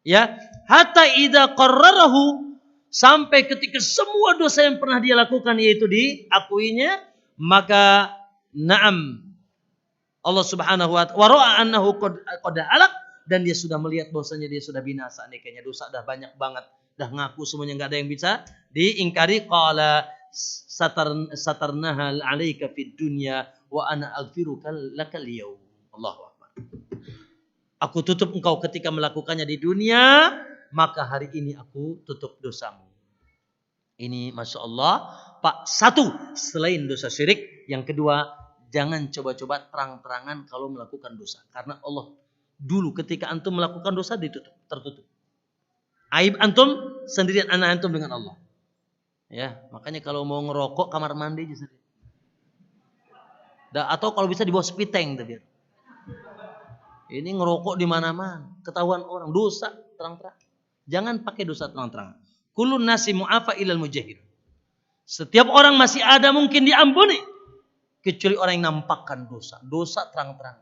[SPEAKER 1] Ya, hatta idza qarrarahu, sampai ketika semua dosa yang pernah dia lakukan yaitu diakuinya, maka na'am, Allah Subhanahu wa ta'ala ra'a annahu qad halak, dan dia sudah melihat bahwasanya dia sudah binasa nih, kayaknya dosa dah banyak banget. Dah ngaku semuanya, enggak ada yang bisa diingkari. Qala satarnaha 'alaika fid dunya wa ana aghfiruka lakal yaum. Allahu akbar. Aku tutup engkau ketika melakukannya di dunia, maka hari ini aku tutup dosamu. Ini Masya Allah, Pak. Satu, selain dosa syirik. Yang kedua, jangan coba-coba terang-terangan kalau melakukan dosa. Karena Allah dulu ketika antum melakukan dosa tertutup. Aib antum sendirian, anak antum dengan Allah. Ya, makanya kalau mau ngerokok kamar mandi aja sendiri. Atau kalau bisa di bawah spiteng biar. Ini ngerokok di mana-mana, ketahuan orang, dosa terang-terang. Jangan pakai dosa terang-terang. Kullun nasi mu'afa ilal mujahir. Setiap orang masih ada mungkin diampuni, kecuali orang yang nampakkan dosa terang-terang.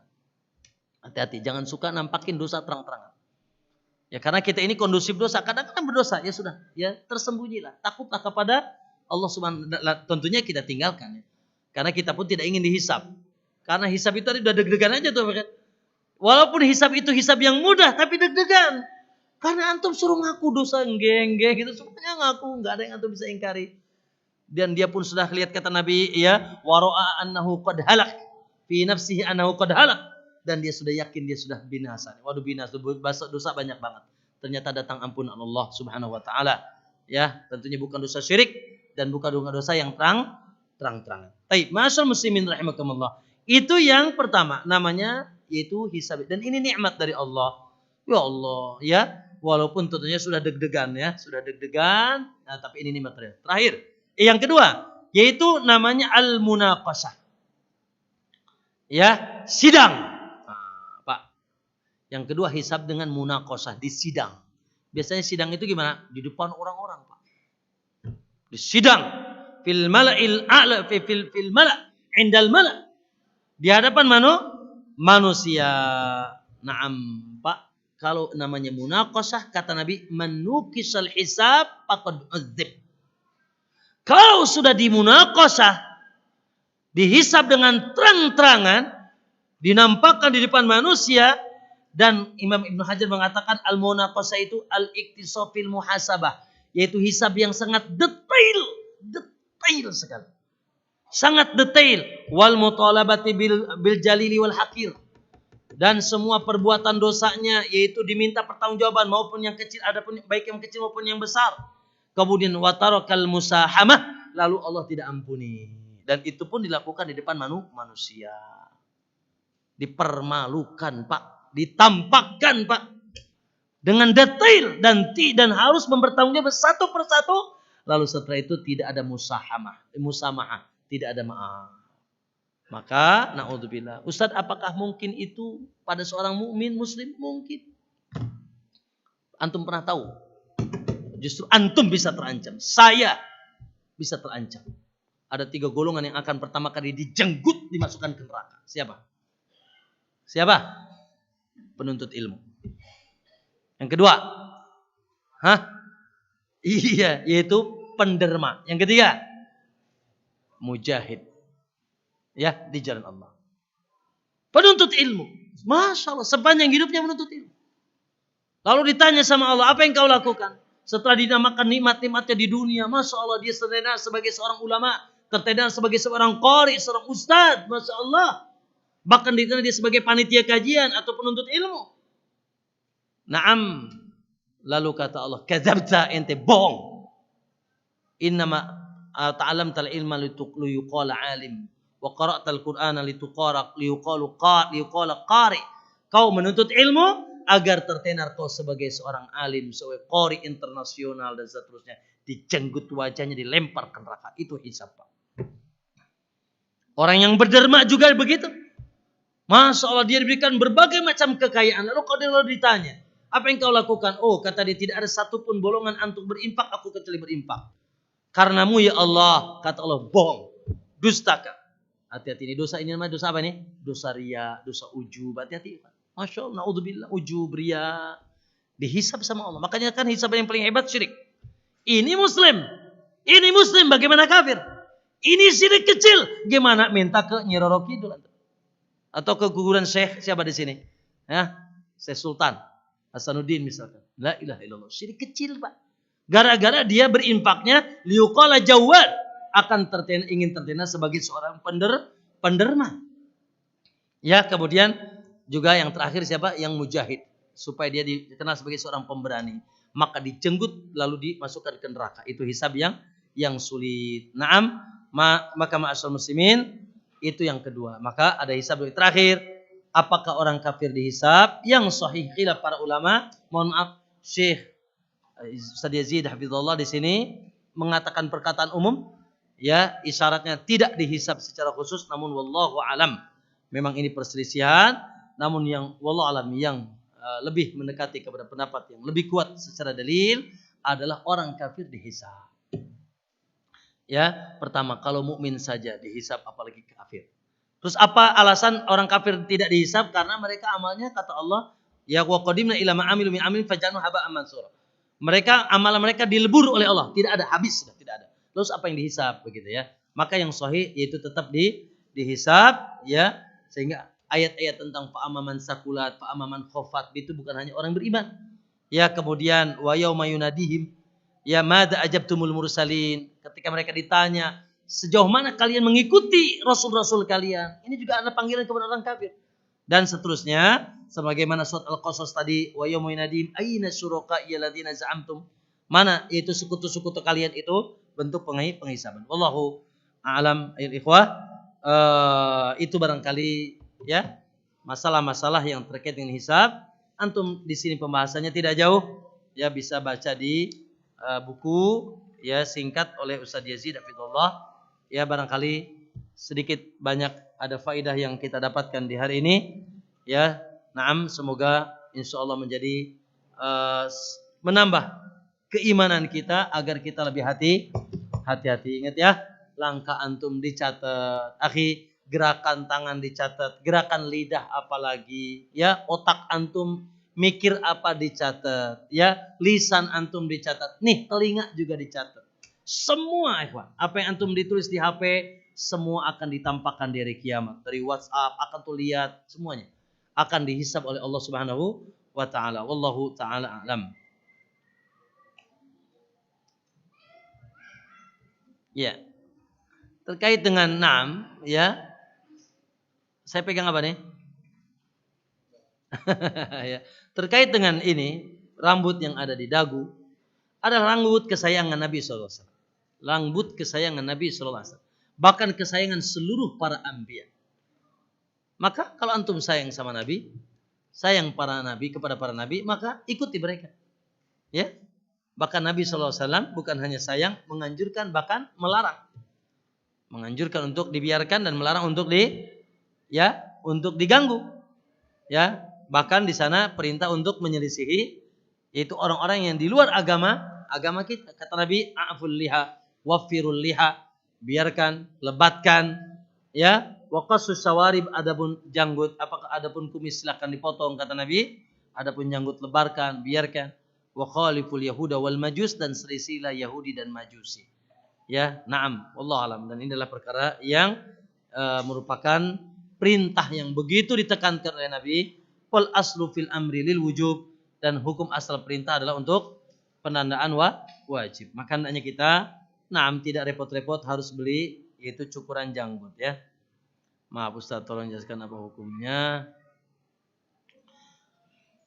[SPEAKER 1] Hati-hati, jangan suka nampakin dosa terang-terangan. Ya, karena kita ini kondusif dosa, kadang-kadang berdosa, ya sudah, ya tersembunyilah, takutlah kepada Allah Subhanahu wa ta'ala. Tentunya kita tinggalkan ya. Karena kita pun tidak ingin dihisab. Karena hisab itu udah deg-degan aja tuh, kan. Walaupun hisab itu hisab yang mudah, tapi deg-degan. Karena antum suruh ngaku dosa, enggak gitu, semuanya ngaku, enggak ada yang antum bisa ingkari. Dan dia pun sudah lihat, kata Nabi, ya, wa ra'a annahu qad halak fi nafsihi annahu qad halak. Dan dia sudah yakin dia sudah binasa. Waduh, binasa, dosa banyak banget. Ternyata datang ampunan Allah Subhanahu wa ta'ala. Ya, tentunya bukan dosa syirik dan bukan dosa yang terang-terangan. Baik, ma'asyiral muslimin rahimakumullah. Itu yang pertama, namanya yaitu hisab. Dan ini nikmat dari Allah. Ya Allah, ya. Walaupun tentunya sudah deg-degan ya, sudah deg-degan. Nah, tapi ini material. Terakhir, yang kedua, yaitu namanya al-munaqashah. Ya, sidang. Nah, Pak. Yang kedua hisab dengan munaqashah di sidang. Biasanya sidang itu gimana? Di depan orang-orang, Pak. Di sidang fil mala'il a'la fil mala' indal mala'. Di hadapan manusia. Naam, Pak. Kalau namanya munaqashah, kata Nabi, manukisal hisab faqad udzib. Kalau sudah dimunaqashah, dihisab dengan terang-terangan, dinampakkan di depan manusia, dan Imam Ibnu Hajar mengatakan al-munaqashah itu al-iktisafil muhasabah, yaitu hisab yang sangat detail sekali. Sangat detail. Wal mutalabati bil jalili wal hakir. Dan semua perbuatan dosanya yaitu diminta pertanggungjawaban maupun yang kecil, adapun baik yang kecil maupun yang besar. Kemudian watarakal musahamah, lalu Allah tidak ampuni. Dan itu pun dilakukan di depan manusia. Dipermalukan, Pak, ditampakkan, Pak, dengan detail dan harus mempertanggungjawabkan satu persatu. Lalu setelah itu tidak ada musamahah, tidak ada maaf. Maka naudzubillah, Ustaz, apakah mungkin itu pada seorang mukmin muslim? Mungkin. Antum pernah tahu? Justru antum bisa terancam. Saya bisa terancam. Ada 3 golongan yang akan pertama kali dijenggut, dimasukkan ke neraka. Siapa? Penuntut ilmu. Yang kedua, iya, yaitu penderma. Yang ketiga, mujahid. Ya, di jalan Allah. Penuntut ilmu. Masya Allah, sepanjang hidupnya menuntut ilmu. Lalu ditanya sama Allah, apa yang kau lakukan? Setelah dinamakan nikmat-nikmatnya di dunia, Masya Allah, dia terkenal sebagai seorang ulama, terkenal sebagai seorang qari, seorang ustadz, Masya Allah. Bahkan ditanya dia sebagai panitia kajian atau penuntut ilmu. Naam. Lalu kata Allah, kadzabta, ente bohong. Innama ta'alamtal ilma liyuqala alim. Wa qara'tal Qur'ana liyuqala qari. Kau menuntut ilmu agar tertenar kau sebagai seorang alim, sebagai qari internasional dan seterusnya. Dijenggut wajahnya, dilempar ke neraka. Itu hisab, Pak. Orang yang berderma juga begitu. Masya Allah, dia diberikan berbagai macam kekayaan. Lalu kalau ditanya, apa yang kau lakukan? Oh, kata dia, tidak ada satupun bolongan untuk berimpak, aku kecuali berimpak. Karenamu ya Allah, kata Allah, bohong, dusta. Hati-hati, ini dosa, ini namanya dosa apa nih? Dosa riya, dosa ujub. Hati-hati. Masya Allah, na'udzubillah, ujub, riya. Dihisab sama Allah. Makanya kan hisab yang paling hebat syirik. Ini muslim, bagaimana kafir? Ini syirik kecil, gimana minta ke Nyi Roro Kidul atau ke kuburan Syekh siapa di sini? Ya, Syekh Sultan Hasanuddin misalkan. La ilaha illallah, syirik kecil, Pak. Gara-gara dia berinfaknya liuqala jawad, akan ingin tertena sebagai seorang penderma. Ya, kemudian juga yang terakhir siapa? Yang mujahid, supaya dia dikenal sebagai seorang pemberani. Maka dijenggut lalu dimasukkan ke neraka. Itu hisab yang sulit. Naam, maka ma'asyar muslimin, itu yang kedua. Maka ada hisab yang terakhir. Apakah orang kafir dihisab? Yang sahih khilaf para ulama. Mohon maaf, Syekh Ustaz Yazid hafizallah di sini mengatakan perkataan umum. Ya, isyaratnya tidak dihisab secara khusus, namun wallahu alam. Memang ini perselisihan, namun yang wallahu alam yang lebih mendekati kepada pendapat yang lebih kuat secara dalil adalah orang kafir dihisab. Ya, pertama kalau mukmin saja dihisab, apalagi kafir. Terus apa alasan orang kafir tidak dihisab? Karena mereka amalnya kata Allah, ya wa qadimna ila ma amilu min amalin faj'alnahu haba'an mansura. Mereka amalan mereka dilebur oleh Allah, tidak ada, habis sudah, tidak ada. Terus apa yang dihisab begitu ya? Maka yang sahih yaitu tetap dihisab ya, sehingga ayat-ayat tentang fa'amaman sakulat, fa'amaman khofat itu bukan hanya orang beriman. Ya, kemudian wa yauma yunadihim ya madza ajabtumul mursalin, ketika mereka ditanya sejauh mana kalian mengikuti rasul-rasul kalian. Ini juga ada panggilan kepada orang kafir. Dan seterusnya sebagaimana surat Al-Qasas tadi, wa yauma yunadihim aina syuraka'i alladzina za'amtum, mana yaitu sekutu-sekutu kalian itu, bentuk penghisaban. Wallahu a'lam ayat ikhwah. Itu barangkali ya masalah-masalah yang terkait dengan hisab antum di sini pembahasannya tidak jauh, ya bisa baca di buku ya singkat oleh Ustaz Yazid hafizahullah. Ya barangkali sedikit banyak ada faidah yang kita dapatkan di hari ini. Ya, naam, semoga insyaallah menjadi menambah keimanan kita agar kita lebih hati-hati. Ingat ya, langkah antum dicatat, akhi, gerakan tangan dicatat, gerakan lidah apalagi, ya, otak antum mikir apa dicatat, ya, lisan antum dicatat. Nih, telinga juga dicatat. Semua ikhwan, apa yang antum ditulis di HP semua akan ditampakkan di hari kiamat. Dari WhatsApp akan tuh lihat semuanya akan dihisab oleh Allah Subhanahu wa taala. Wallahu taala a'lam. Ya. Terkait dengan naam, ya. Saya pegang apa nih? Ya. Terkait dengan ini, rambut yang ada di dagu adalah rambut kesayangan Nabi sallallahu alaihi wasallam. Rambut kesayangan Nabi sallallahu alaihi wasallam. Bahkan kesayangan seluruh para anbiya. Maka kalau antum sayang sama Nabi, sayang para nabi kepada para nabi, maka ikuti mereka. Ya. Bahkan Nabi sallallahu alaihi wasallam bukan hanya sayang, menganjurkan bahkan melarang. Menganjurkan untuk dibiarkan dan melarang untuk untuk diganggu. Ya, bahkan di sana perintah untuk menyelisihi yaitu orang-orang yang di luar agama kita. Kata Nabi, a'ful liha, waffirul liha, biarkan, lebatkan, ya, waqasus sawarib, adapun janggut, apakah adapun kumis silakan dipotong kata Nabi, adapun janggut lebarkan, biarkan. Wa khaliful yahuda wal majus, dan selisilah Yahudi dan Majusi. Ya, na'am, wallahu alam. Dan ini adalah perkara yang merupakan perintah yang begitu ditekankan oleh Nabi. Wal aslu fil amri lil wujub, dan hukum asal perintah adalah untuk penandaan wajib. Makanya kita tidak repot-repot harus beli yaitu cukuran janggut ya. Maaf Ustaz, tolong jelaskan apa hukumnya.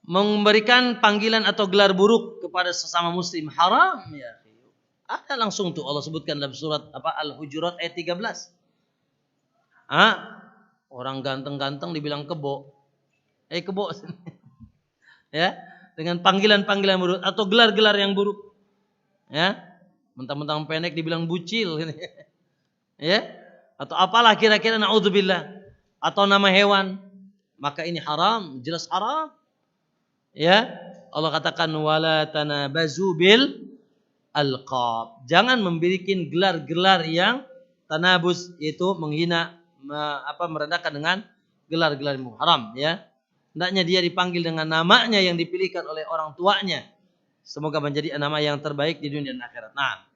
[SPEAKER 1] Memberikan panggilan atau gelar buruk kepada sesama muslim haram ya. Ada langsung tuh Allah sebutkan dalam surat Al-Hujurat ayat 13. Orang ganteng-ganteng dibilang kebo. Kebo. Ya, dengan panggilan-panggilan buruk atau gelar-gelar yang buruk. Ya. Mentang-mentang pendek dibilang bucil gitu. Ya. Atau apalah kira-kira, naudzubillah, atau nama hewan. Maka ini haram, jelas haram. Ya. Allah katakan wala tanabazu bil alqab. Jangan membuat gelar-gelar yang tanabus, yaitu menghina, merendahkan dengan gelar-gelar yang haram ya. Hendaknya dia dipanggil dengan namanya yang dipilihkan oleh orang tuanya. Semoga menjadi nama yang terbaik di dunia dan akhirat. Nah,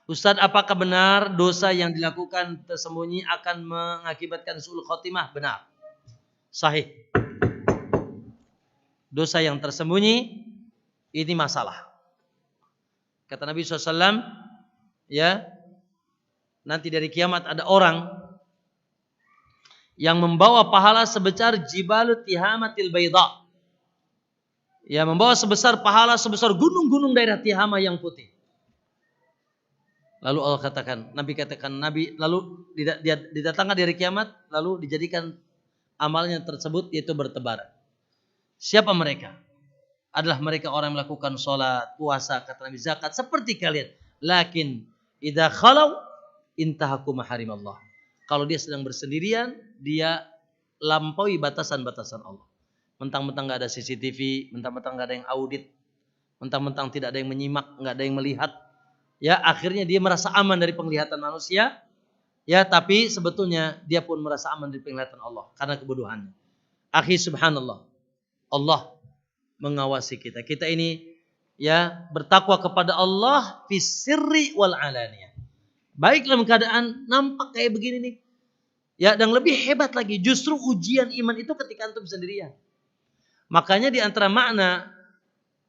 [SPEAKER 1] Ustaz, apakah benar dosa yang dilakukan tersembunyi akan mengakibatkan su'ul khotimah? Benar. Sahih. Dosa yang tersembunyi ini masalah. Kata Nabi SAW, ya, nanti dari kiamat ada orang yang membawa pahala sebesar jibalut tihamatil bayda. Ya, membawa pahala sebesar gunung-gunung daerah Tihama yang putih. Lalu Allah katakan, Nabi lalu didatangkan dari kiamat, lalu dijadikan amalnya tersebut yaitu bertebaran. Siapa mereka? Adalah mereka orang yang melakukan sholat, puasa, kata Nabi, zakat seperti kalian. Lakin idza khalau intahaku maharimallah. Kalau dia sedang bersendirian, dia lampaui batasan-batasan Allah. Mentang-mentang nggak ada CCTV, mentang-mentang nggak ada yang audit, mentang-mentang tidak ada yang menyimak, nggak ada yang melihat, ya akhirnya dia merasa aman dari penglihatan manusia, ya tapi sebetulnya dia pun merasa aman dari penglihatan Allah karena kebodohannya. Akhi, subhanallah, Allah mengawasi kita. Kita ini ya bertakwa kepada Allah fi sirri wal alaniyah. Baik dalam keadaan nampak kayak begini nih. Ya, dan lebih hebat lagi, justru ujian iman itu ketika antum sendirian. Makanya di antara makna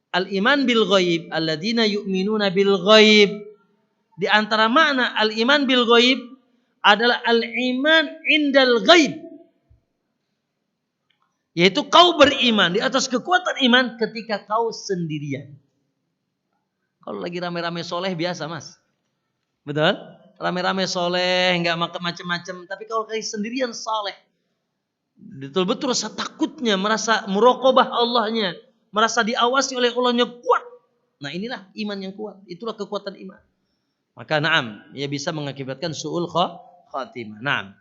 [SPEAKER 1] al-iman bil ghaib, alladzina yu'minuna bil ghaib. Di antara makna al-iman bil ghaib adalah al-iman indal ghaib. Yaitu kau beriman di atas kekuatan iman ketika kau sendirian. Kalau lagi rame-rame soleh biasa, Mas. Betul? Rame-rame soleh, enggak makan macam-macam. Tapi kalau kayak sendirian soleh, betul-betul rasa takutnya, merasa muraqabah Allahnya, merasa diawasi oleh Allahnya kuat. Nah, inilah iman yang kuat. Itulah kekuatan iman. Maka na'am, ia bisa mengakibatkan su'ul khatimah. Na'am.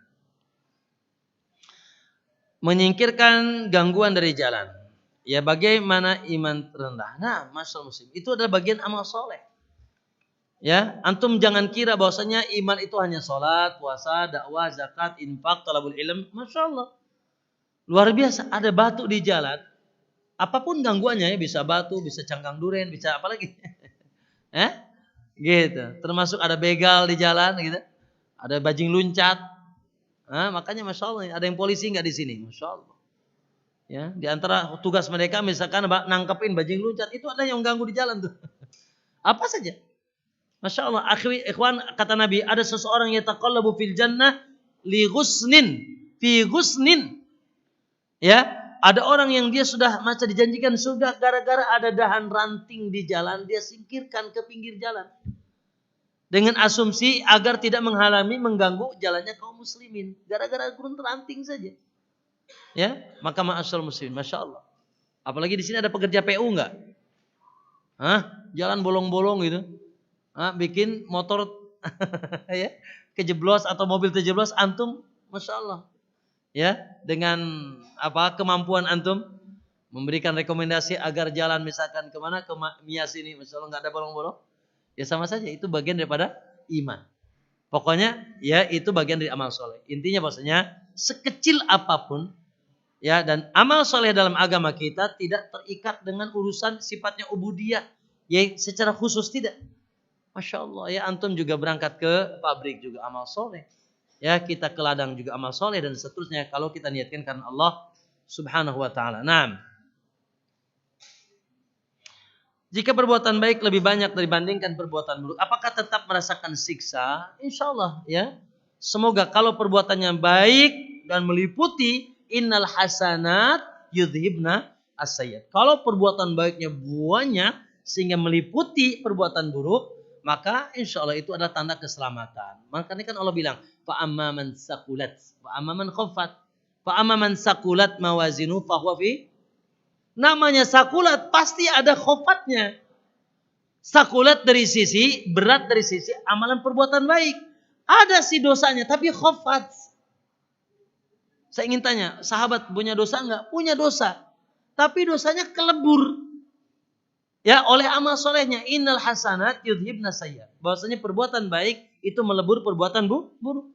[SPEAKER 1] Menyingkirkan gangguan dari jalan. Ya, bagaimana iman rendah? Nah, masyaallah muslim. Itu adalah bagian amal soleh. Ya, antum jangan kira bahwasanya iman itu hanya sholat, puasa, dakwah, zakat, infak, talabul ilm. Masya Allah. Luar biasa. Ada batu di jalan. Apapun gangguannya ya, bisa batu, bisa cangkang duren, bisa apa lagi? Gitu. Termasuk ada begal di jalan, gitu. Ada bajing luncat. Makanya masya Allah. Ada yang polisi nggak di sini? Masya Allah. Ya, di antara tugas mereka misalkan nangkepin bajing luncat, itu ada yang ganggu di jalan tuh. Apa saja? Masya Allah, ikhwan, kata Nabi, ada seseorang yang yataqallabu fil jannah li ghusnin, fi ghusnin. Ya, ada orang yang dia sudah macam dijanjikan surga gara-gara ada dahan ranting di jalan, dia singkirkan ke pinggir jalan. Dengan asumsi agar tidak menghalangi, mengganggu jalannya kaum muslimin. Gara-gara gurun ranting saja. Ya, maka ma'asyal muslimin, Masya Allah. Apalagi di sini ada pekerja PU enggak? Jalan bolong-bolong gitu. Bikin motor ya, kejeblos atau mobil terjeblos, antum Masya Allah ya, dengan kemampuan antum memberikan rekomendasi agar jalan misalkan kemana, ke Mias ini, Masya Allah nggak ada bolong-bolong, ya sama saja itu bagian daripada iman. Pokoknya ya itu bagian dari amal soleh. Intinya bahwasanya sekecil apapun ya, dan amal soleh dalam agama kita tidak terikat dengan urusan sifatnya ubudiyah ya secara khusus, tidak. Masya Allah ya, antum juga berangkat ke pabrik juga amal soleh. Ya, kita ke ladang juga amal soleh dan seterusnya kalau kita niatkan karena Allah Subhanahu wa taala. Nah, jika perbuatan baik lebih banyak dibandingkan perbuatan buruk, apakah tetap merasakan siksa? Insya Allah ya. Semoga kalau perbuatannya baik dan meliputi innal hasanat yudhibna as-sayyi'at. Kalau perbuatan baiknya banyak sehingga meliputi perbuatan buruk, maka insya Allah itu adalah tanda keselamatan. Makanya kan Allah bilang, fa amma man saqulat, fa amma man khaffat, fa amma man saqulat mawazinu fa huwa fi. Namanya sakulat pasti ada khofatnya. Sakulat dari sisi, berat dari sisi amalan perbuatan baik. Ada sih dosanya, tapi khofat. Saya ingin tanya, sahabat punya dosa enggak? Punya dosa. Tapi dosanya kelebur. Ya, oleh amal solehnya. Innal hasanat yudhibna sayyi'at. Bahwasanya perbuatan baik itu melebur perbuatan buruk.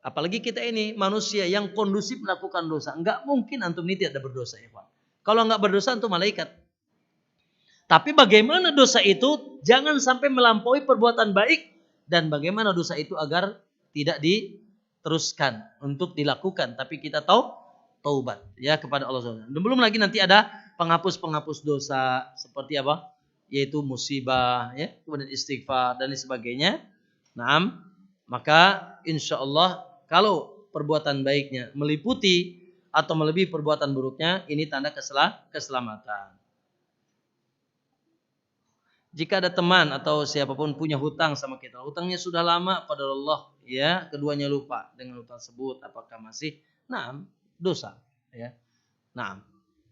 [SPEAKER 1] Apalagi kita ini manusia yang kondusif melakukan dosa. Enggak mungkin antum ini tidak berdosa, ya Pak. Kalau enggak berdosa antum malaikat. Tapi bagaimana dosa itu jangan sampai melampaui perbuatan baik, dan bagaimana dosa itu agar tidak diteruskan untuk dilakukan, tapi kita tahu taubat ya kepada Allah SWT. Dan belum lagi nanti ada penghapus dosa seperti apa? Yaitu musibah ya, kemudian istighfar dan lain sebagainya. Naam, maka insya Allah kalau perbuatan baiknya meliputi atau melebihi perbuatan buruknya, ini tanda keselamatan. Jika ada teman atau siapapun punya hutang sama kita, hutangnya sudah lama pada Allah, ya, keduanya lupa dengan hutang tersebut, apakah masih dosa, ya. Nah,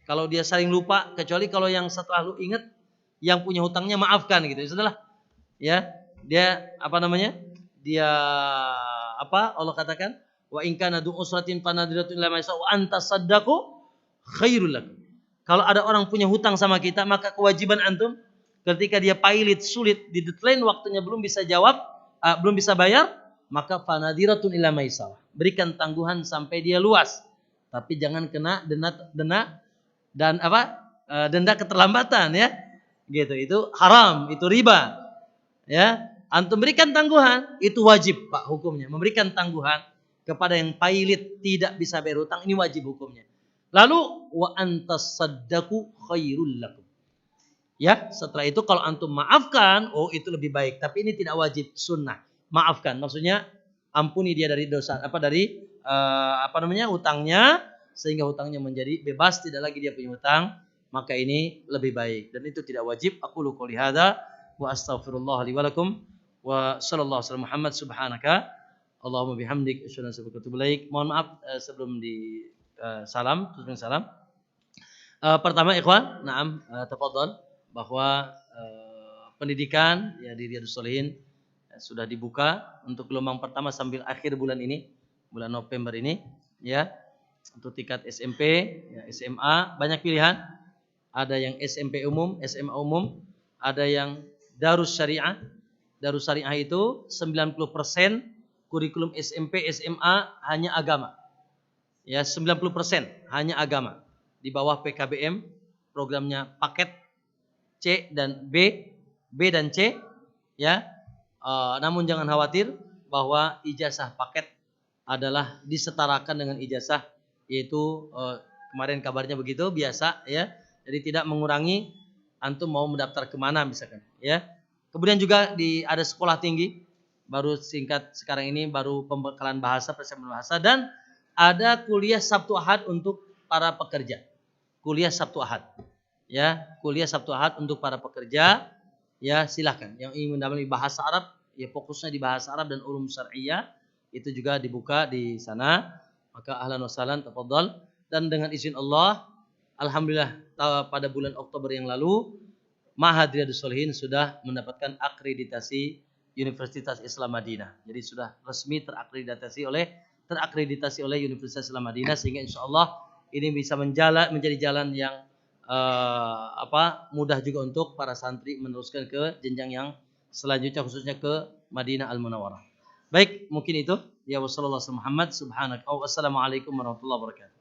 [SPEAKER 1] kalau dia saling lupa, kecuali kalau yang setelah lu ingat, yang punya hutangnya maafkan gitu, sudahlah, ya, dia dia Allah katakan, wa in kana du usratin fanadiratun ila maisa wa anta saddaqu khairul lakum. Kalau ada orang punya hutang sama kita, maka kewajiban antum ketika dia pailit, sulit, di deadline waktunya belum bisa jawab, belum bisa bayar, maka fanadiratun ila maisarah. Berikan tangguhan sampai dia luas. Tapi jangan kena denda keterlambatan ya. Gitu, itu haram, itu riba. Ya, antum berikan tangguhan, itu wajib Pak hukumnya. Memberikan tangguhan kepada yang pailit tidak bisa bayar hutang, ini wajib hukumnya. Lalu wa antasaddaqu khairul lakum. Ya, setelah itu kalau antum maafkan, itu lebih baik. Tapi ini tidak wajib, sunnah. Maafkan, maksudnya ampuni dia dari dosa, hutangnya, sehingga hutangnya menjadi bebas, tidak lagi dia punya hutang. Maka ini lebih baik dan itu tidak wajib. Aqulu qouli hadza wa astaghfirullah li wa lakum wa sallallahu alaihi Muhammad subhanaka Allahumma bihamdik asyhadu an la ilaha illa anta astaghfiruka wa atubu ilaik. Mohon maaf sebelum di salam, tutup salam. Pertama ikhwan, na'am, tafadhol bahwa pendidikan ya di Riyadhus Shalihin sudah dibuka untuk gelombang pertama sambil akhir bulan ini, bulan November ini ya. Untuk tingkat SMP, ya, SMA banyak pilihan. Ada yang SMP umum, SMA umum, ada yang Darus Syariah. Darus Syariah itu 90% kurikulum SMP, SMA hanya agama. Ya, 90% hanya agama. Di bawah PKBM, programnya paket C dan B, B dan C, ya. Namun jangan khawatir bahwa ijazah paket adalah disetarakan dengan ijazah, yaitu kemarin kabarnya begitu, biasa ya. Jadi tidak mengurangi antum mau mendaftar kemana misalkan, ya. Kemudian juga ada sekolah tinggi, baru singkat sekarang ini baru pembekalan bahasa, persiapan bahasa, dan ada kuliah Sabtu Ahad untuk para pekerja. Kuliah Sabtu Ahad. Ya, kuliah Sabtu Ahad untuk para pekerja. Ya, silakan. Yang ingin mendalami bahasa Arab, ya fokusnya di bahasa Arab dan ulum syariah, itu juga dibuka di sana. Maka ahlan wa sahlan, tafadhal. Dan dengan izin Allah, alhamdulillah pada bulan Oktober yang lalu, Ma'had Riyadhus Shalihin sudah mendapatkan akreditasi Universitas Islam Madinah. Jadi sudah resmi terakreditasi oleh Universitas Islam Madinah, sehingga insya Allah ini bisa menjadi jalan yang mudah juga untuk para santri meneruskan ke jenjang yang selanjutnya, khususnya ke Madinah Al-Munawwarah. Baik, mungkin itu. Ya wassalamualaikum warahmatullahi wabarakatuh.